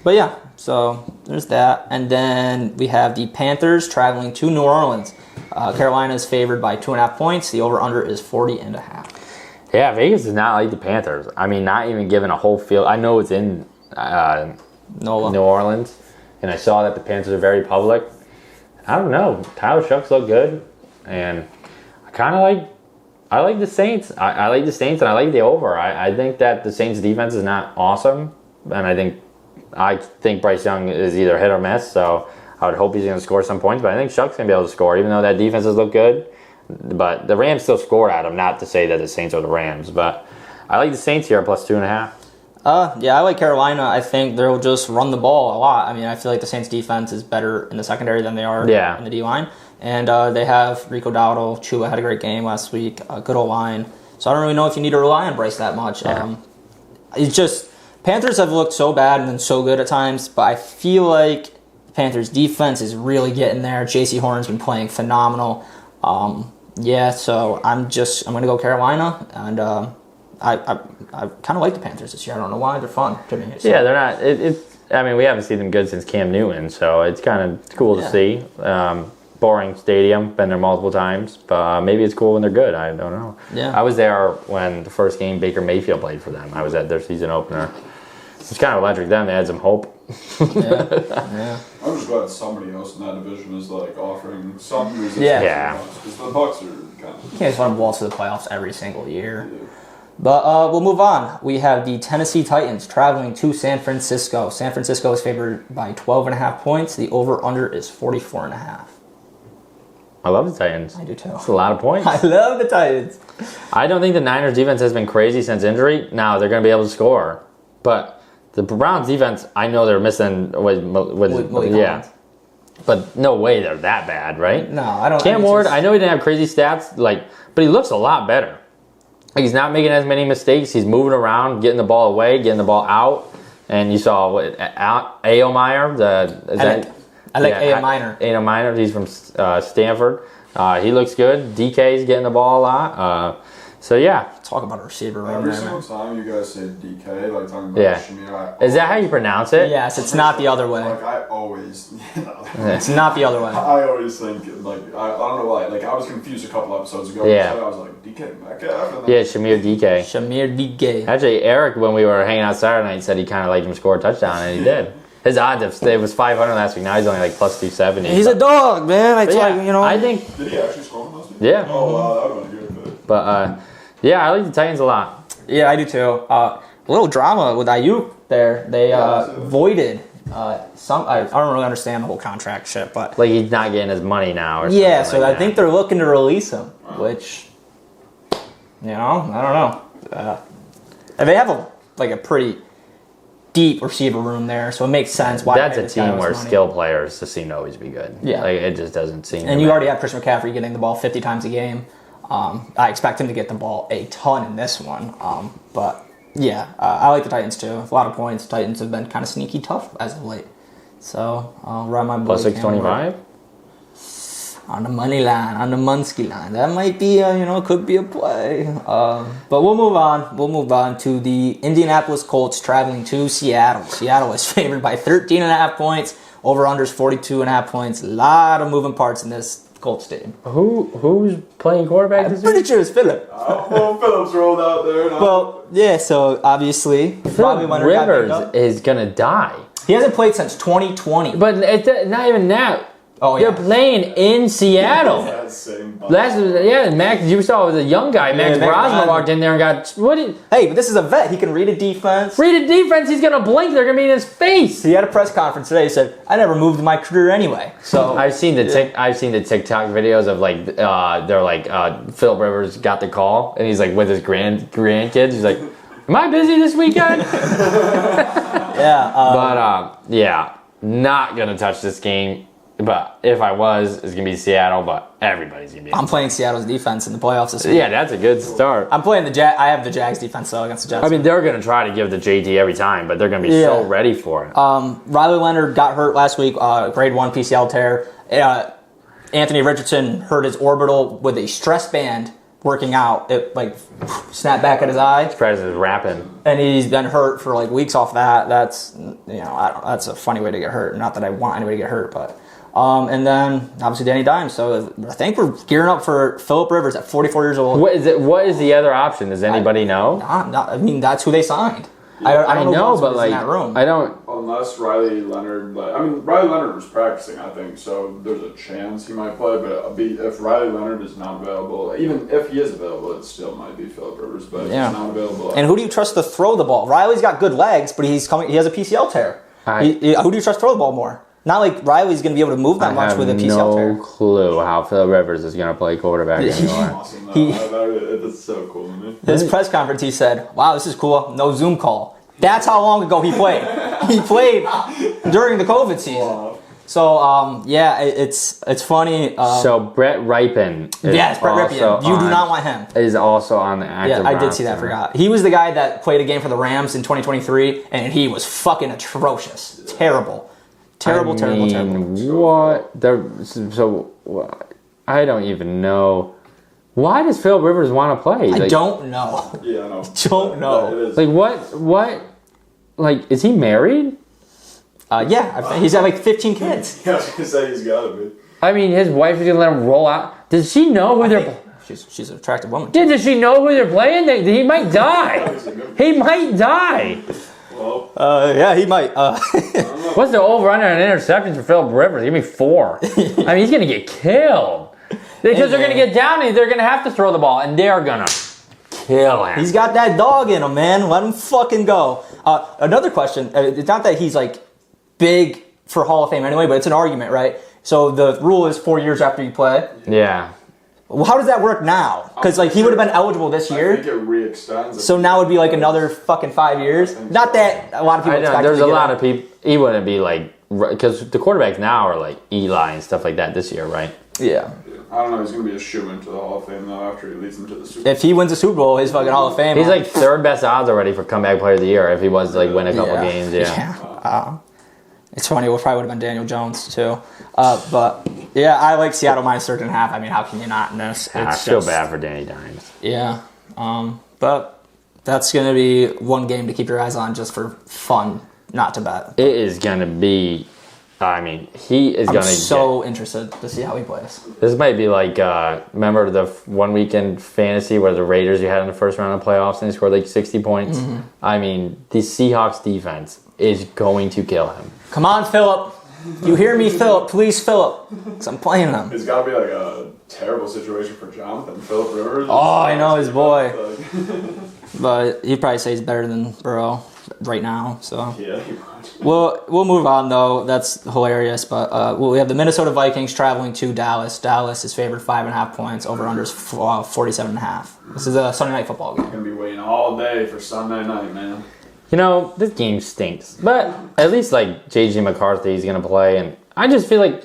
But yeah, so there's that. And then we have the Panthers traveling to New Orleans. Carolina is favored by 2.5 points. The over-under is 40.5. Yeah, Vegas does not like the Panthers. I mean, not even given a whole field. I know it's in New Orleans, and I saw that the Panthers are very public. I don't know. Tyler Shucks look good, and I like the Saints. I like the Saints, and I like the over. I think that the Saints' defense is not awesome, and I think Bryce Young is either hit or miss, so I would hope he's going to score some points, but I think Shuck's going to be able to score, even though that defense has looked good. But the Rams still scored at him, not to say that the Saints are the Rams, but I like the Saints here plus 2.5. Yeah, I like Carolina. I think they'll just run the ball a lot. I mean, I feel like the Saints' defense is better in the secondary than they are in the D-line. And they have Rico Dowdle. Chua had a great game last week. Good old line. So I don't really know if you need to rely on Bryce that much. Yeah. It's just Panthers have looked so bad and then so good at times, but I feel like the Panthers' defense is really getting there. J.C. Horn's been playing phenomenal. So I'm going to go Carolina, and I kind of like the Panthers this year. I don't know why. They're fun to me. So. Yeah, they're not. I mean, we haven't seen them good since Cam Newton, so it's kind of cool to see. Boring stadium, been there multiple times, but maybe it's cool when they're good. I don't know. Yeah. I was there when the first game Baker Mayfield played for them. I was at their season opener. It's kind of electric. Then they had some hope. Yeah. I'm just glad somebody else in that division is like offering some resistance. Yeah. Because the Bucks are kind of. You can't just want to waltz to the playoffs every single year. Yeah. But we'll move on. We have the Tennessee Titans traveling to San Francisco. San Francisco is favored by 12.5 points. The over-under is 44.5. I love the Titans. I do too. It's a lot of points. I love the Titans. I don't think the Niners defense has been crazy since injury. Now they're going to be able to score. But the Browns defense, I know they're missing Collins. But no way they're that bad, right? No, I don't. Cam Ward, I know he didn't have crazy stats, but he looks a lot better. He's not making as many mistakes. He's moving around, getting the ball away, getting the ball out. And you saw Aomeyer, I like A Minor. A Minor, he's from Stanford. He looks good. DK's getting the ball a lot. So, yeah. Talk about a receiver right Every there, single time you guys say DK, like talking about Shamir, is that how you pronounce it? Yes, it's not the other way. Like, I always, It's not the other way. I always think, like, I don't know why, like, I was confused a couple episodes ago. Yeah. So I was like, DK Metcalf? And then, Yeah, Shamir DK. Shamir DK. Actually, Eric, when we were hanging out Saturday night, said he kind of liked him to score a touchdown, and he did. His odds, if it was 500 last week, now he's only like plus 270. He's a dog, man. But yeah, I think. Did he actually score last week? Yeah. Oh wow, that would have been a good pick. But yeah, I like the Titans a lot. Yeah, I do too. A little drama with Ayuk there. They voided some. I don't really understand the whole contract shit, but Like he's not getting his money now. Or yeah, something so like I think they're looking to release him, which I don't know. And they have a pretty deep receiver room there, so it makes sense why that's they a this guy team was where money. skill players just seem to always be good. Yeah. Like it just doesn't seem. And you already have Christian McCaffrey getting the ball 50 times a game. I expect him to get the ball a ton in this one. But yeah, I like the Titans too. A lot of points. Titans have been kind of sneaky tough as of late. So I'll ride my boy plus 625. on the money line, on the Munsky line. That might be, could be a play. But we'll move on. We'll move on to the Indianapolis Colts traveling to Seattle. Seattle is favored by 13.5 points. Over-unders 42.5 points. A lot of moving parts in this Colts team. Who's playing quarterback this Pretty week? sure it's Phillip. Well, Phillips rolled out there. No. Well, yeah, so obviously, Bobby Leonard got Rivers picked up. is gonna die. He hasn't played since 2020. But it's not even that. Oh, yeah. They're playing in Seattle. That same bunch. Max, you saw it was a young guy. Max Max Brosnan Brosnan. walked in there and got Hey, but this is a vet. He can read a defense. read a defense. He's gonna blink. They're gonna be in his face. He had a press conference today. He said, "I never moved in my career anyway." So I've seen the TikTok videos of they're like Philip Rivers got the call and he's like with his grandkids. He's like, "Am I busy this weekend?" yeah, But not gonna touch this game. But if I was, it's gonna be Seattle. But everybody's gonna be. I'm playing Seattle's defense in the playoffs this week. Yeah, that's a good start. I'm playing the Jag. I have the Jags defense though against the Jets. I mean, they're gonna try to give the JT every time, but they're gonna be so Yeah. ready for it. Riley Leonard got hurt last week, grade 1 PCL tear. Anthony Richardson hurt his orbital with a stress band working out. It snapped back at his eye, Prez is rapping. and he's been hurt for weeks off that. That's that's a funny way to get hurt. Not that I want anybody to get hurt, but. And then obviously Danny Dimes. So I think we're gearing up for Phillip Rivers at 44 years old. What is it? What is the other option? Does anybody know? I mean, that's who they signed. I don't know, who else was in that room. I don't. Unless Riley Leonard, Riley Leonard was practicing, I think, so there's a chance he might play. But if Riley Leonard is not available, even if he is available, it still might be Philip Rivers. But if he's not available, And who do you trust to throw the ball? Riley's got good legs, but he has a PCL tear. Who do you trust to throw the ball more? Not like Riley's going to be able to move that much with a PCL tear. no clue how Phil Rivers is going to play quarterback anymore. awesome. It's so cool to me. His press conference, he said, "Wow, this is cool. No Zoom call." That's how long ago he played. He played during the COVID season. Wow. So it's funny. So Brett Ripon. Yes, Brett Ripien. You do not want him. Is also on the active Yeah, I did see that. roster. Forgot. He was the guy that played a game for the Rams in 2023, and he was fucking atrocious. Terrible. Terrible. What? I don't even know. Why does Phil Rivers want to play? I don't know. Yeah, I know. Don't know. It is. Like what? Like is he married? Yeah, he's got 15 kids. I was gonna say he's gotta be. I mean, his wife is gonna let him roll out. Does she know who they're? She's an attractive woman. Yeah, does she know who they're playing? He might die. He might die. Well, Yeah, he might. What's the over/under on interceptions for Philip Rivers? Give me 4. I mean, he's gonna get killed because they're gonna get down and they're gonna have to throw the ball and they're gonna kill him. He's got that dog in him, man. Let him fucking go. Another question. It's not that he's big for Hall of Fame anyway, but it's an argument, right? So the rule is 4 years after you play. Yeah. Well, how does that work now? Because he would have been eligible this I year. think it re-extends. So now it'd be another fucking 5 years. Not that a lot of people I know. expect There's him a to get lot out. of people. He wouldn't be because the quarterbacks now are Eli and stuff like that this year, right? Yeah. I don't know. He's gonna be a shoo-in to the Hall of Fame though after he leads them to the Super Bowl. If he wins the Super Bowl, he's fucking Hall of Fame. He's third best odds already for comeback player of the year if he was to win a couple games. Yeah. It's funny. It probably would have been Daniel Jones too. But yeah, I like Seattle minus 13.5. I mean, how can you not in this? I feel bad for Danny Dimes. Yeah. But that's going to be one game to keep your eyes on just for fun, not to bet. It is gonna be. I mean, he is I'm gonna. so interested to see how he plays. This might be remember the 1 weekend fantasy where the Raiders you had in the first round of playoffs and they scored 60 points? Mm-hmm. I mean, the Seahawks defense is going to kill him. Come on, Phillip. You hear me, Phillip? Please, Phillip. Because I'm playing them. It's got to be like a terrible situation for Jonathan. Phillip Rivers. Oh, I know his boy. Like, But he'd probably say he's better than Burrow right now. So yeah. we'll move on though. That's hilarious. But we have the Minnesota Vikings traveling to Dallas. Dallas is favored 5.5 points. Over under is 47.5. This is a Sunday night football game. I'm gonna be waiting all day for Sunday night, man. You know, this game stinks. But at least, like, J.J. McCarthy's going to play. And I just feel like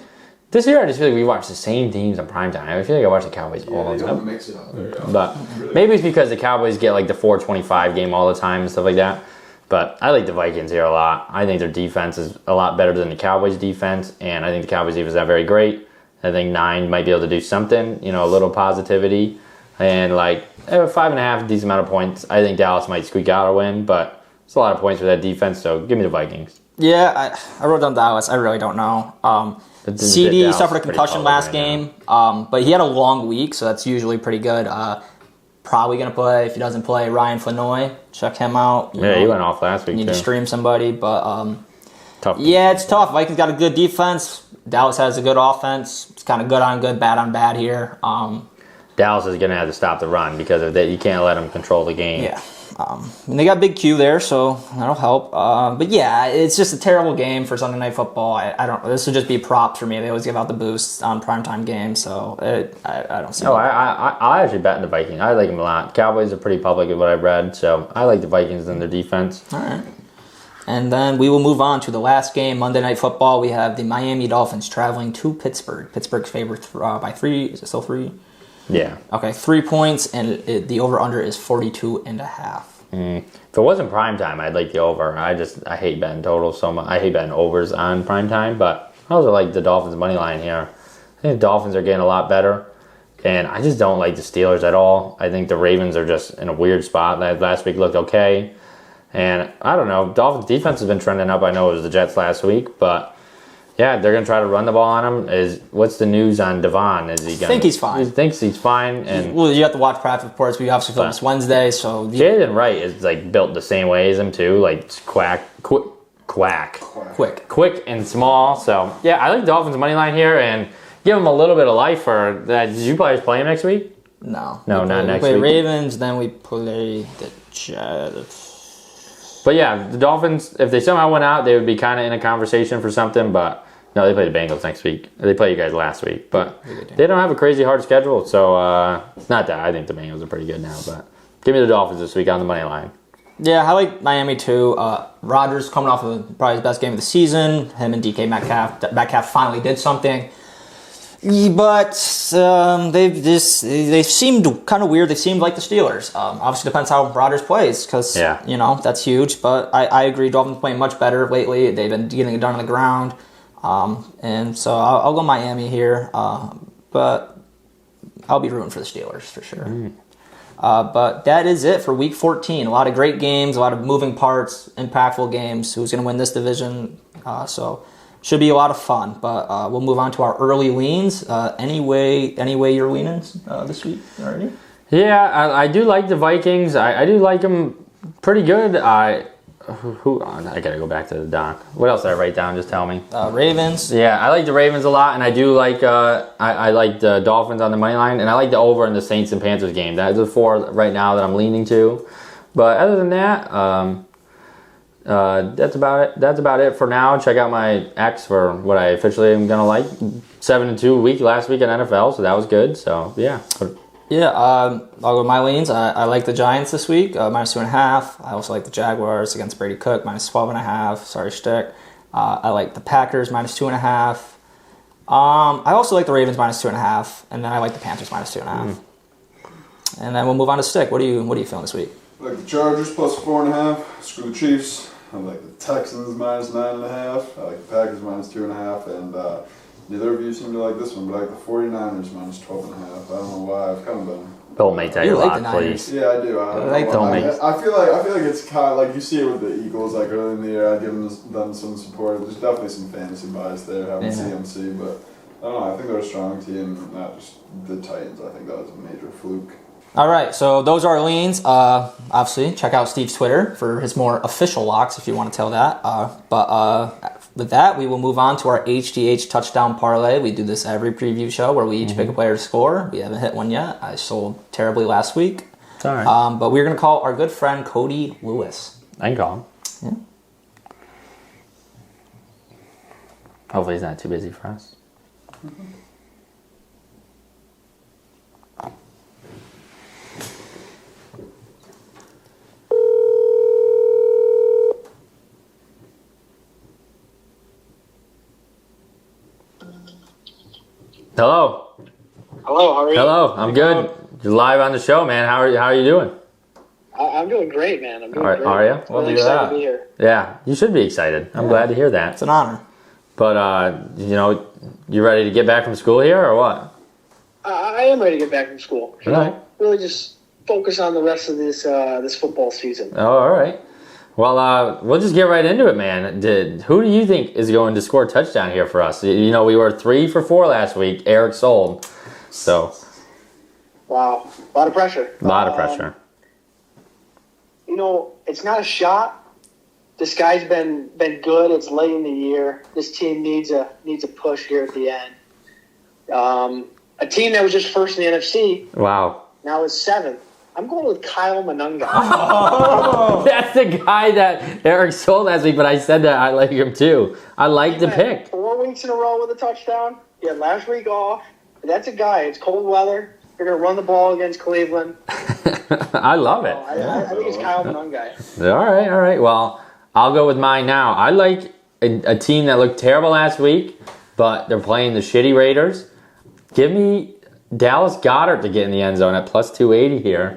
this year, I just feel like we watch the same teams on primetime. I feel like I watch the Cowboys all the They time. don't mix it up very often. But Really. maybe it's because the Cowboys get, like, the 4:25 game all the time and stuff like that. But I like the Vikings here a lot. I think their defense is a lot better than the Cowboys' defense. And I think the Cowboys' defense is not very great. I think 9 might be able to do something. You know, a little positivity. And, like, 5.5, decent amount of points. I think Dallas might squeak out a win, but it's a lot of points for that defense, so give me the Vikings. Yeah, I wrote down Dallas. I really don't know. CD Dallas suffered a is pretty concussion public last right game, but he had a long week, so that's usually pretty good. Probably going to play. If he doesn't play, Ryan Flanoy. Check him out. You Yeah, know, he went off last week, need too. to stream somebody, but Tough. yeah, it's tough. Vikings got a good defense. Dallas has a good offense. It's kind of good on good, bad on bad here. Dallas is going to have to stop the run because of that. You can't let them control the game. Yeah. And they got Big Q there, so that'll help. But yeah, it's just a terrible game for Sunday Night Football. I don't. This would just be props for me. They always give out the boosts on primetime games, so I don't see. Oh, I actually bet in the Vikings. I like them a lot. Cowboys are pretty public with what I've read, so I like the Vikings and their defense. All right. And then we will move on to the last game, Monday Night Football. We have the Miami Dolphins traveling to Pittsburgh. Pittsburgh's favored by 3. Is it still 3? Yeah. Okay, 3 points, and the over-under is 42.5. If it wasn't primetime, I'd like the over. I hate betting totals so much. I hate betting overs on primetime, but I also like the Dolphins money line here. I think the Dolphins are getting a lot better, and I just don't like the Steelers at all. I think the Ravens are just in a weird spot. Last week looked okay, and I don't know. Dolphins defense has been trending up. I know it was the Jets last week, but yeah, they're going to try to run the ball on him. What's the news on Devon? Is he going? I think he's fine. He thinks he's fine, and Well, you have to watch practice reports. We obviously film this Wednesday, so Jaden Wright is like built the same way as him too, like quick and small. So yeah, I like the Dolphins money line here and give him a little bit of life for that. Did you guys play him next week? No, Not next we play week. Ravens, then we play the Jets. But yeah, the Dolphins, if they somehow went out, they would be kind of in a conversation for something. But no, they play the Bengals next week. They play you guys last week, but they don't have a crazy hard schedule. So it's not that. I think the Bengals are pretty good now. But give me the Dolphins this week on the money line. Yeah, I like Miami too. Rodgers coming off of probably his best game of the season. Him and DK Metcalf. Metcalf finally did something. But they've seemed kind of weird. They seemed like the Steelers. Obviously depends how Rodgers plays because that's huge. But I agree. Dolphins playing much better lately. They've been getting it done on the ground, and so I'll go Miami here. But I'll be rooting for the Steelers for sure. But that is it for Week 14. A lot of great games, a lot of moving parts, impactful games. Who's going to win this division? So. Should be a lot of fun, but we'll move on to our early leans. Any way you're leaning this week already? Yeah, I do like the Vikings. I do like them pretty good. I gotta go back to the doc. What else did I write down? Just tell me. Ravens. Yeah, I like the Ravens a lot, and I do like I like the Dolphins on the money line, and I like the over in the Saints and Panthers game. That's the 4 right now that I'm leaning to. But other than that, that's about it for now. Check out my X for what I officially am gonna like. 7-2 week last week in NFL, so that was good. So yeah. Yeah, I'll go with my leans. I like the Giants this week, -2.5. I also like the Jaguars against Brady Cook, -12.5. Sorry, Shtick. I like the Packers, -2.5. I also like the Ravens, -2.5. And then I like the Panthers, -2.5. And then we'll move on to Stick. What are you feeling this week? I like the Chargers +4.5. Screw the Chiefs. I like the Texans -9.5. I like the Packers -2.5. And neither of you seem to like this one, but I like the 49ers -12.5. I don't know why. I've kind of been. Don't make that You your like lock, the Niners. please. Yeah, I do. I feel like it's kind of like you see it with the Eagles, like early in the year. I'd give them some support. There's definitely some fantasy bias there, having CMC, but I don't know. I think they're a strong team, not just the Titans. I think that was a major fluke. All right, so those are our leans. Obviously, check out Steve's Twitter for his more official locks if you want to tell that. But with that, we will move on to our HTH touchdown parlay. We do this every preview show where we each pick a player to score. We haven't hit one yet. I sold terribly last week. It's all right. But we're going to call our good friend Cody Lewis. I can call him. Yeah. Hopefully he's not too busy for us. Hello. Hello, how are you? Hello. I'm good. You're live on the show, man. How are you doing? I'm doing great, man. I'm doing great. Are you? Well, Really do excited that. to be here. Yeah, you should be excited. I'm glad to hear that. It's an honor. But you ready to get back from school here or what? I am ready to get back from school. You All right. know, really just focus on the rest of this football season. Oh, all right. Well, we'll just get right into it, man. Who do you think is going to score a touchdown here for us? You know, we were 3 for 4 last week. Eric sold. So, Wow, a lot of pressure. a lot of pressure. You know, it's not a shot. This guy's been good. It's late in the year. This team needs a push here at the end. A team that was just first in the NFC Wow. now is 7th. I'm going with Kyle Manunga. That's the guy that Eric sold last week, but I said that I like him too. I like the He pick. went 4 weeks in a row with a touchdown. He had last week off. That's a guy. It's cold weather. They're going to run the ball against Cleveland. I love it. I think it's Kyle Manunga. All right. Well, I'll go with mine now. I like a team that looked terrible last week, but they're playing the shitty Raiders. Give me Dallas Goedert to get in the end zone at plus 280 here.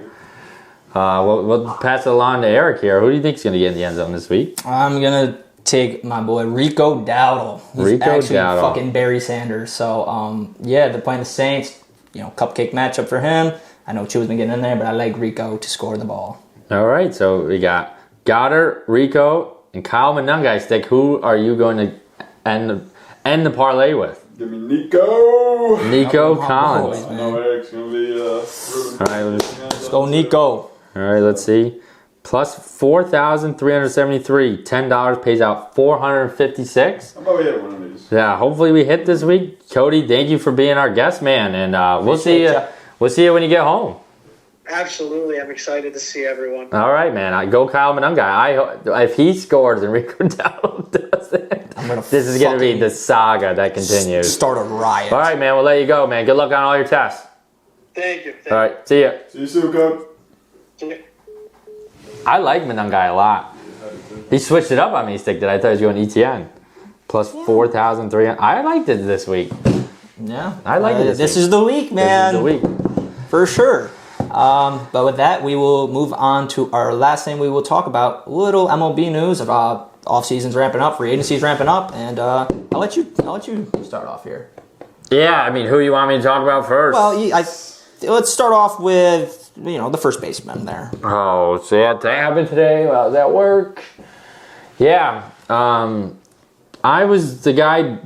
We'll pass it along to Eric here. Who do you think is going to get in the end zone this week? I'm going to take my boy Rico Dowdle. He's Rico actually Dowdle. fucking Barry Sanders. So, they're playing the Saints. You know, cupcake matchup for him. I know Chew's been getting in there, but I like Rico to score the ball. All right, so we got Goddard, Rico, and Kyle Manunga. Stick. Who are you going to end the parlay with? Give me Nico. Nico boys, Collins. I know Eric's going to be All right, Let's go, Nico. all right. Let's see. Plus 4,373. $10 pays out 456. How about we hit one of these? Yeah, hopefully we hit this week. Cody, thank you for being our guest, man, and we'll see you. Appreciate ya. We'll see you when you get home. Absolutely. I'm excited to see everyone. All right, man. Go Kyle Manunga. If he scores and Rico Dowdle does it, this is going to be the saga that continues. Start a riot. All right, man. We'll let you go, man. Good luck on all your tests. Thank you. All right. See ya. See you soon, Coach. you. I like Manunga a lot. He switched it up on me, Stick. That I thought he was going ETN. Plus 4,300. I liked it this week. Yeah. I like it This week. is the week, man. This is the week. For sure. But with that, we will move on to our last thing we will talk about. Little MLB news about off-season's ramping up, free agency's ramping up, and I'll let you start off here. Yeah, I mean, who you want me to talk about first? Well, let's start off with the first baseman there. Oh, so that happened today? Well, does that work? Yeah. I was the guy.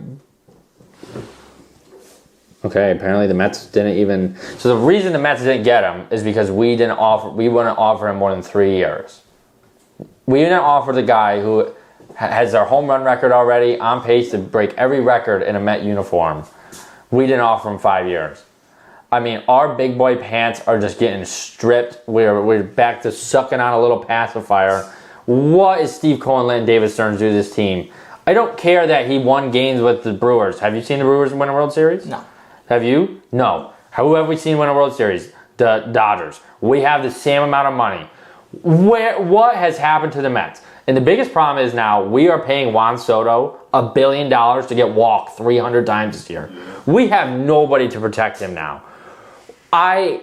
Okay, apparently the Mets didn't even. So the reason the Mets didn't get him is because we wouldn't offer him more than 3 years. We didn't offer the guy who has our home run record already, on pace to break every record in a Met uniform. We didn't offer him 5 years. I mean, our big boy pants are just getting stripped. We're back to sucking on a little pacifier. What is Steve Cohen letting David Stearns do to this team? I don't care that he won games with the Brewers. Have you seen the Brewers win a World Series? No. Have you? No. Who have we seen win a World Series? The Dodgers. We have the same amount of money. What has happened to the Mets? And the biggest problem is now we are paying Juan Soto $1 billion to get walked 300 times this year. We have nobody to protect him now. I'm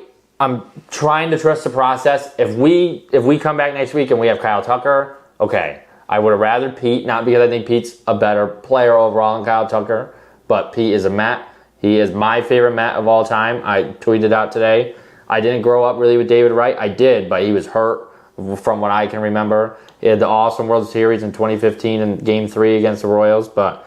trying to trust the process. If we come back next week and we have Kyle Tucker, okay. I would have rather Pete, not because I think Pete's a better player overall than Kyle Tucker, but Pete is a Met. He is my favorite Met of all time. I tweeted out today. I didn't grow up really with David Wright. I did, but he was hurt from what I can remember. He had the awesome World Series in 2015 in Game 3 against the Royals. But,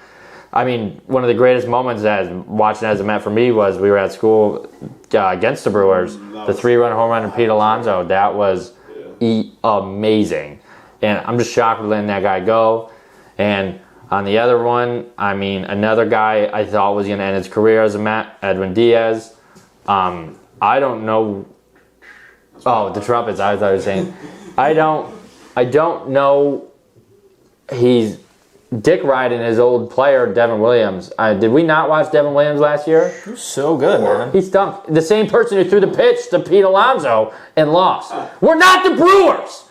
I mean, one of the greatest moments watching as a Met for me was we were at school against the Brewers. The 3-run home run to Pete Alonso. That was amazing. And I'm just shocked with letting that guy go. And On the other one, I mean, another guy I thought was going to end his career as a Met, Edwin Diaz. I don't know. Oh, the trumpets. I thought you were saying. I don't know. He's dick riding his old player, Devin Williams. Did we not watch Devin Williams last year? So good, man. He stunk. The same person who threw the pitch to Pete Alonso and lost. We're not the Brewers.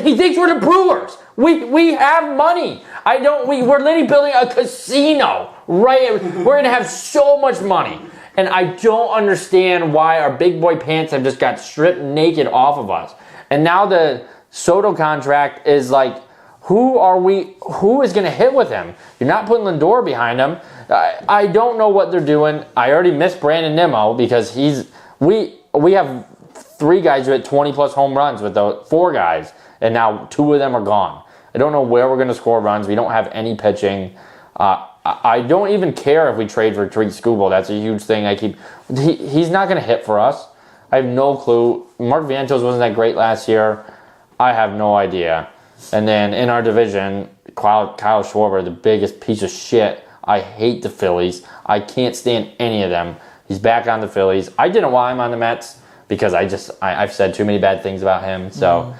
He thinks we're the Brewers. We have money. We're literally building a casino, right? We're gonna have so much money. And I don't understand why our big boy pants have just got stripped naked off of us. And now the Soto contract is like, who is gonna hit with him? You're not putting Lindor behind him. I don't know what they're doing. I already miss Brandon Nimmo because we have 3 guys who hit 20 plus home runs with the 4 guys, and now 2 of them are gone. I don't know where we're going to score runs. We don't have any pitching. I don't even care if we trade for Tariq Skubal. That's a huge thing. He's not going to hit for us. I have no clue. Mark Vientos wasn't that great last year. I have no idea. And then in our division, Kyle Schwarber, the biggest piece of shit. I hate the Phillies. I can't stand any of them. He's back on the Phillies. I didn't want him on the Mets because I've said too many bad things about him. So.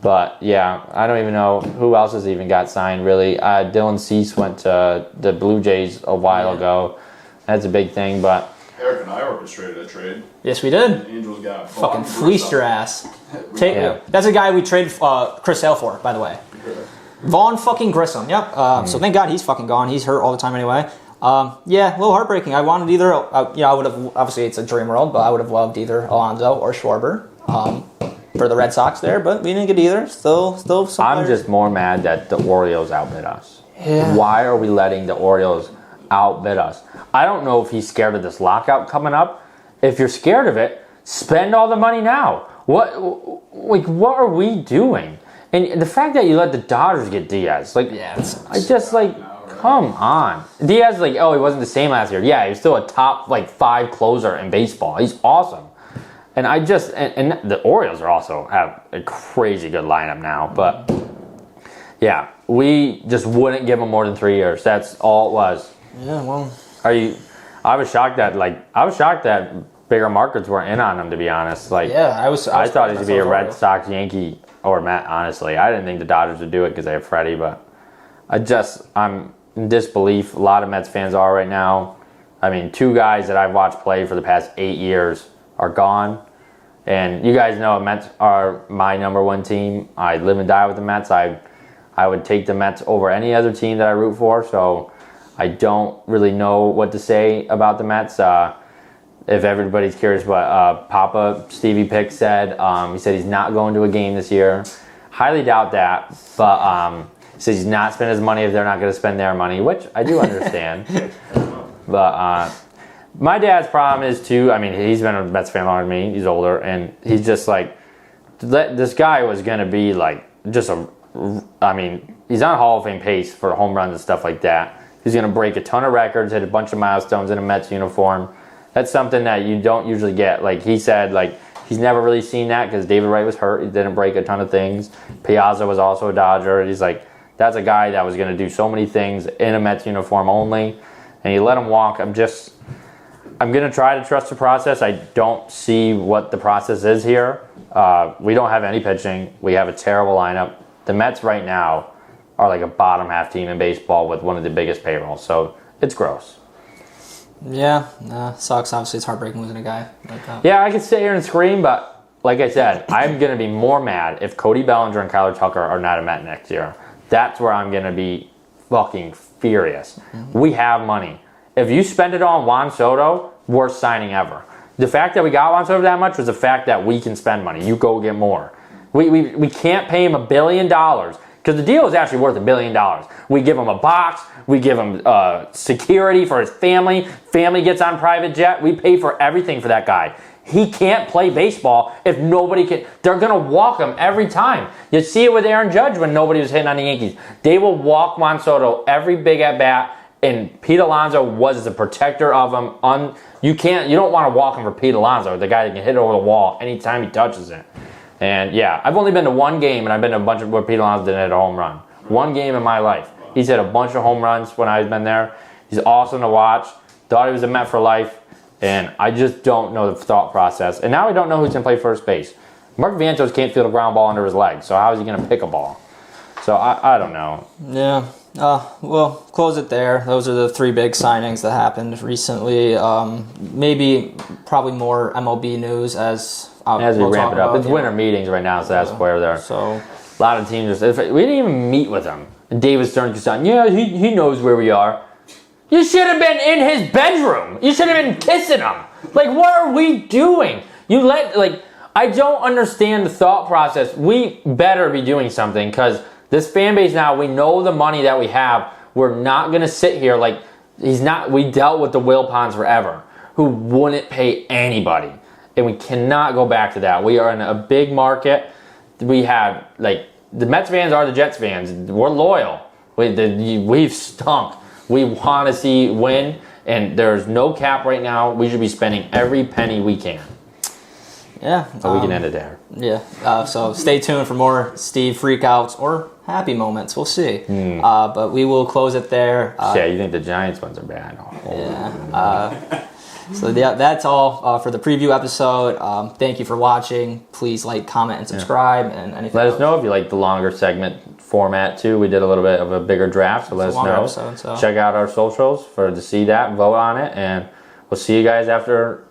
But, yeah, I don't even know who else has even got signed, really. Dylan Cease went to the Blue Jays a while ago. That's a big thing, but... Eric and I orchestrated a trade. Yes, we did. The Angels got... Fucking fleeced your ass. That's a guy we traded Chris Sale for, by the way. Vaughn fucking Grissom, yep. So thank God he's fucking gone. He's hurt all the time anyway. Yeah, a little heartbreaking. I wanted either... I would have... Obviously, it's a dream world, but I would have loved either Alonso or Schwarber. For the Red Sox there, but we didn't get either. Still some I'm just more mad that the Orioles outbid us. Yeah. Why are we letting the Orioles outbid us? I don't know if he's scared of this lockout coming up. If you're scared of it, spend all the money now. What are we doing? And the fact that you let the Dodgers get Diaz, come on. Diaz, he wasn't the same last year. Yeah, he was still a top 5 closer in baseball. He's awesome. And and the Orioles also have a crazy good lineup now. But, yeah, we just wouldn't give them more than 3 years. That's all it was. Yeah, well. I was shocked that bigger markets weren't in on him, to be honest. I thought he would be a Red Sox, Yankee, or Met, honestly. I didn't think the Dodgers would do it because they have Freddie. But I'm in disbelief. A lot of Mets fans are right now. I mean, 2 guys that I've watched play for the past 8 years are gone. And you guys know Mets are my number 1 team. I live and die with the Mets. I would take the Mets over any other team that I root for, so I don't really know what to say about the Mets. If everybody's curious what Papa Stevie Pick said, he said he's not going to a game this year. Highly doubt that, but he says he's not spending his money if they're not going to spend their money, which I do understand. But my dad's problem is too, he's been a Mets fan longer than me. He's older, and he's just this guy was going to be he's on Hall of Fame pace for home runs and stuff like that. He's going to break a ton of records, hit a bunch of milestones in a Mets uniform. That's something that you don't usually get. He said, he's never really seen that because David Wright was hurt. He didn't break a ton of things. Piazza was also a Dodger. He's that's a guy that was going to do so many things in a Mets uniform only, and you let him walk. I'm going to try to trust the process. I don't see what the process is here. We don't have any pitching. We have a terrible lineup. The Mets right now are a bottom half team in baseball with one of the biggest payrolls. So it's gross. Yeah, sucks. Obviously, it's heartbreaking losing a guy like that. Yeah, I could sit here and scream, but like I said, I'm going to be more mad if Cody Bellinger and Kyler Tucker are not a Met next year. That's where I'm going to be fucking furious. Mm-hmm. We have money. If you spend it on Juan Soto, worst signing ever. The fact that we got Juan Soto that much was the fact that we can spend money. You go get more. We can't pay him $1 billion because the deal is actually worth $1 billion. We give him a box. We give him security for his family. Family gets on private jet. We pay for everything for that guy. He can't play baseball if nobody can. They're going to walk him every time. You see it with Aaron Judge when nobody was hitting on the Yankees. They will walk Juan Soto every big at bat. And Pete Alonso was the protector of him. You don't want to walk him for Pete Alonso, the guy that can hit it over the wall anytime he touches it. And yeah, I've only been to 1 game, and I've been to a bunch of where Pete Alonso didn't hit a home run. 1 game in my life. He's hit a bunch of home runs when I've been there. He's awesome to watch. Thought he was a Met for life. And I just don't know the thought process. And now we don't know who's going to play first base. Mark Vientos can't feel the ground ball under his leg. So how is he going to pick a ball? So I don't know. Yeah. We'll close it there. Those are the 3 big signings that happened recently. Probably more MLB news as we ramp it up. It's winter meetings right now, so that's where they're. So a lot of teams we didn't even meet with him. And David Stern just said, yeah, he knows where we are. You should have been in his bedroom. You should have been kissing him. Like, what are we doing? I don't understand the thought process. We better be doing something because this fan base now, we know the money that we have. We're not going to sit here like we dealt with the Wilpons forever who wouldn't pay anybody. And we cannot go back to that. We are in a big market. We have, the Mets fans are the Jets fans. We're loyal. We've stunk. We want to see win, and there's no cap right now. We should be spending every penny we can. Yeah. So we can end it there. Yeah. So stay tuned for more Steve freakouts or happy moments. We'll see. But we will close it there. You think the Giants ones are bad? Yeah. So that's all for the preview episode. Thank you for watching. Please like, comment, and subscribe. And anything let us know if you like the longer segment format too. We did a little bit of a bigger draft, so let us know. Episode. Check out our socials to see that, vote on it, and we'll see you guys after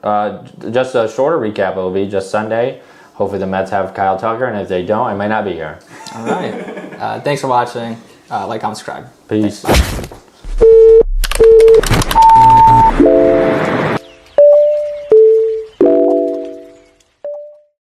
just a shorter recap. It'll be just Sunday. Hopefully the Mets have Kyle Tucker, and if they don't, I might not be here. All right. Thanks for watching. Like, comment, subscribe. Peace.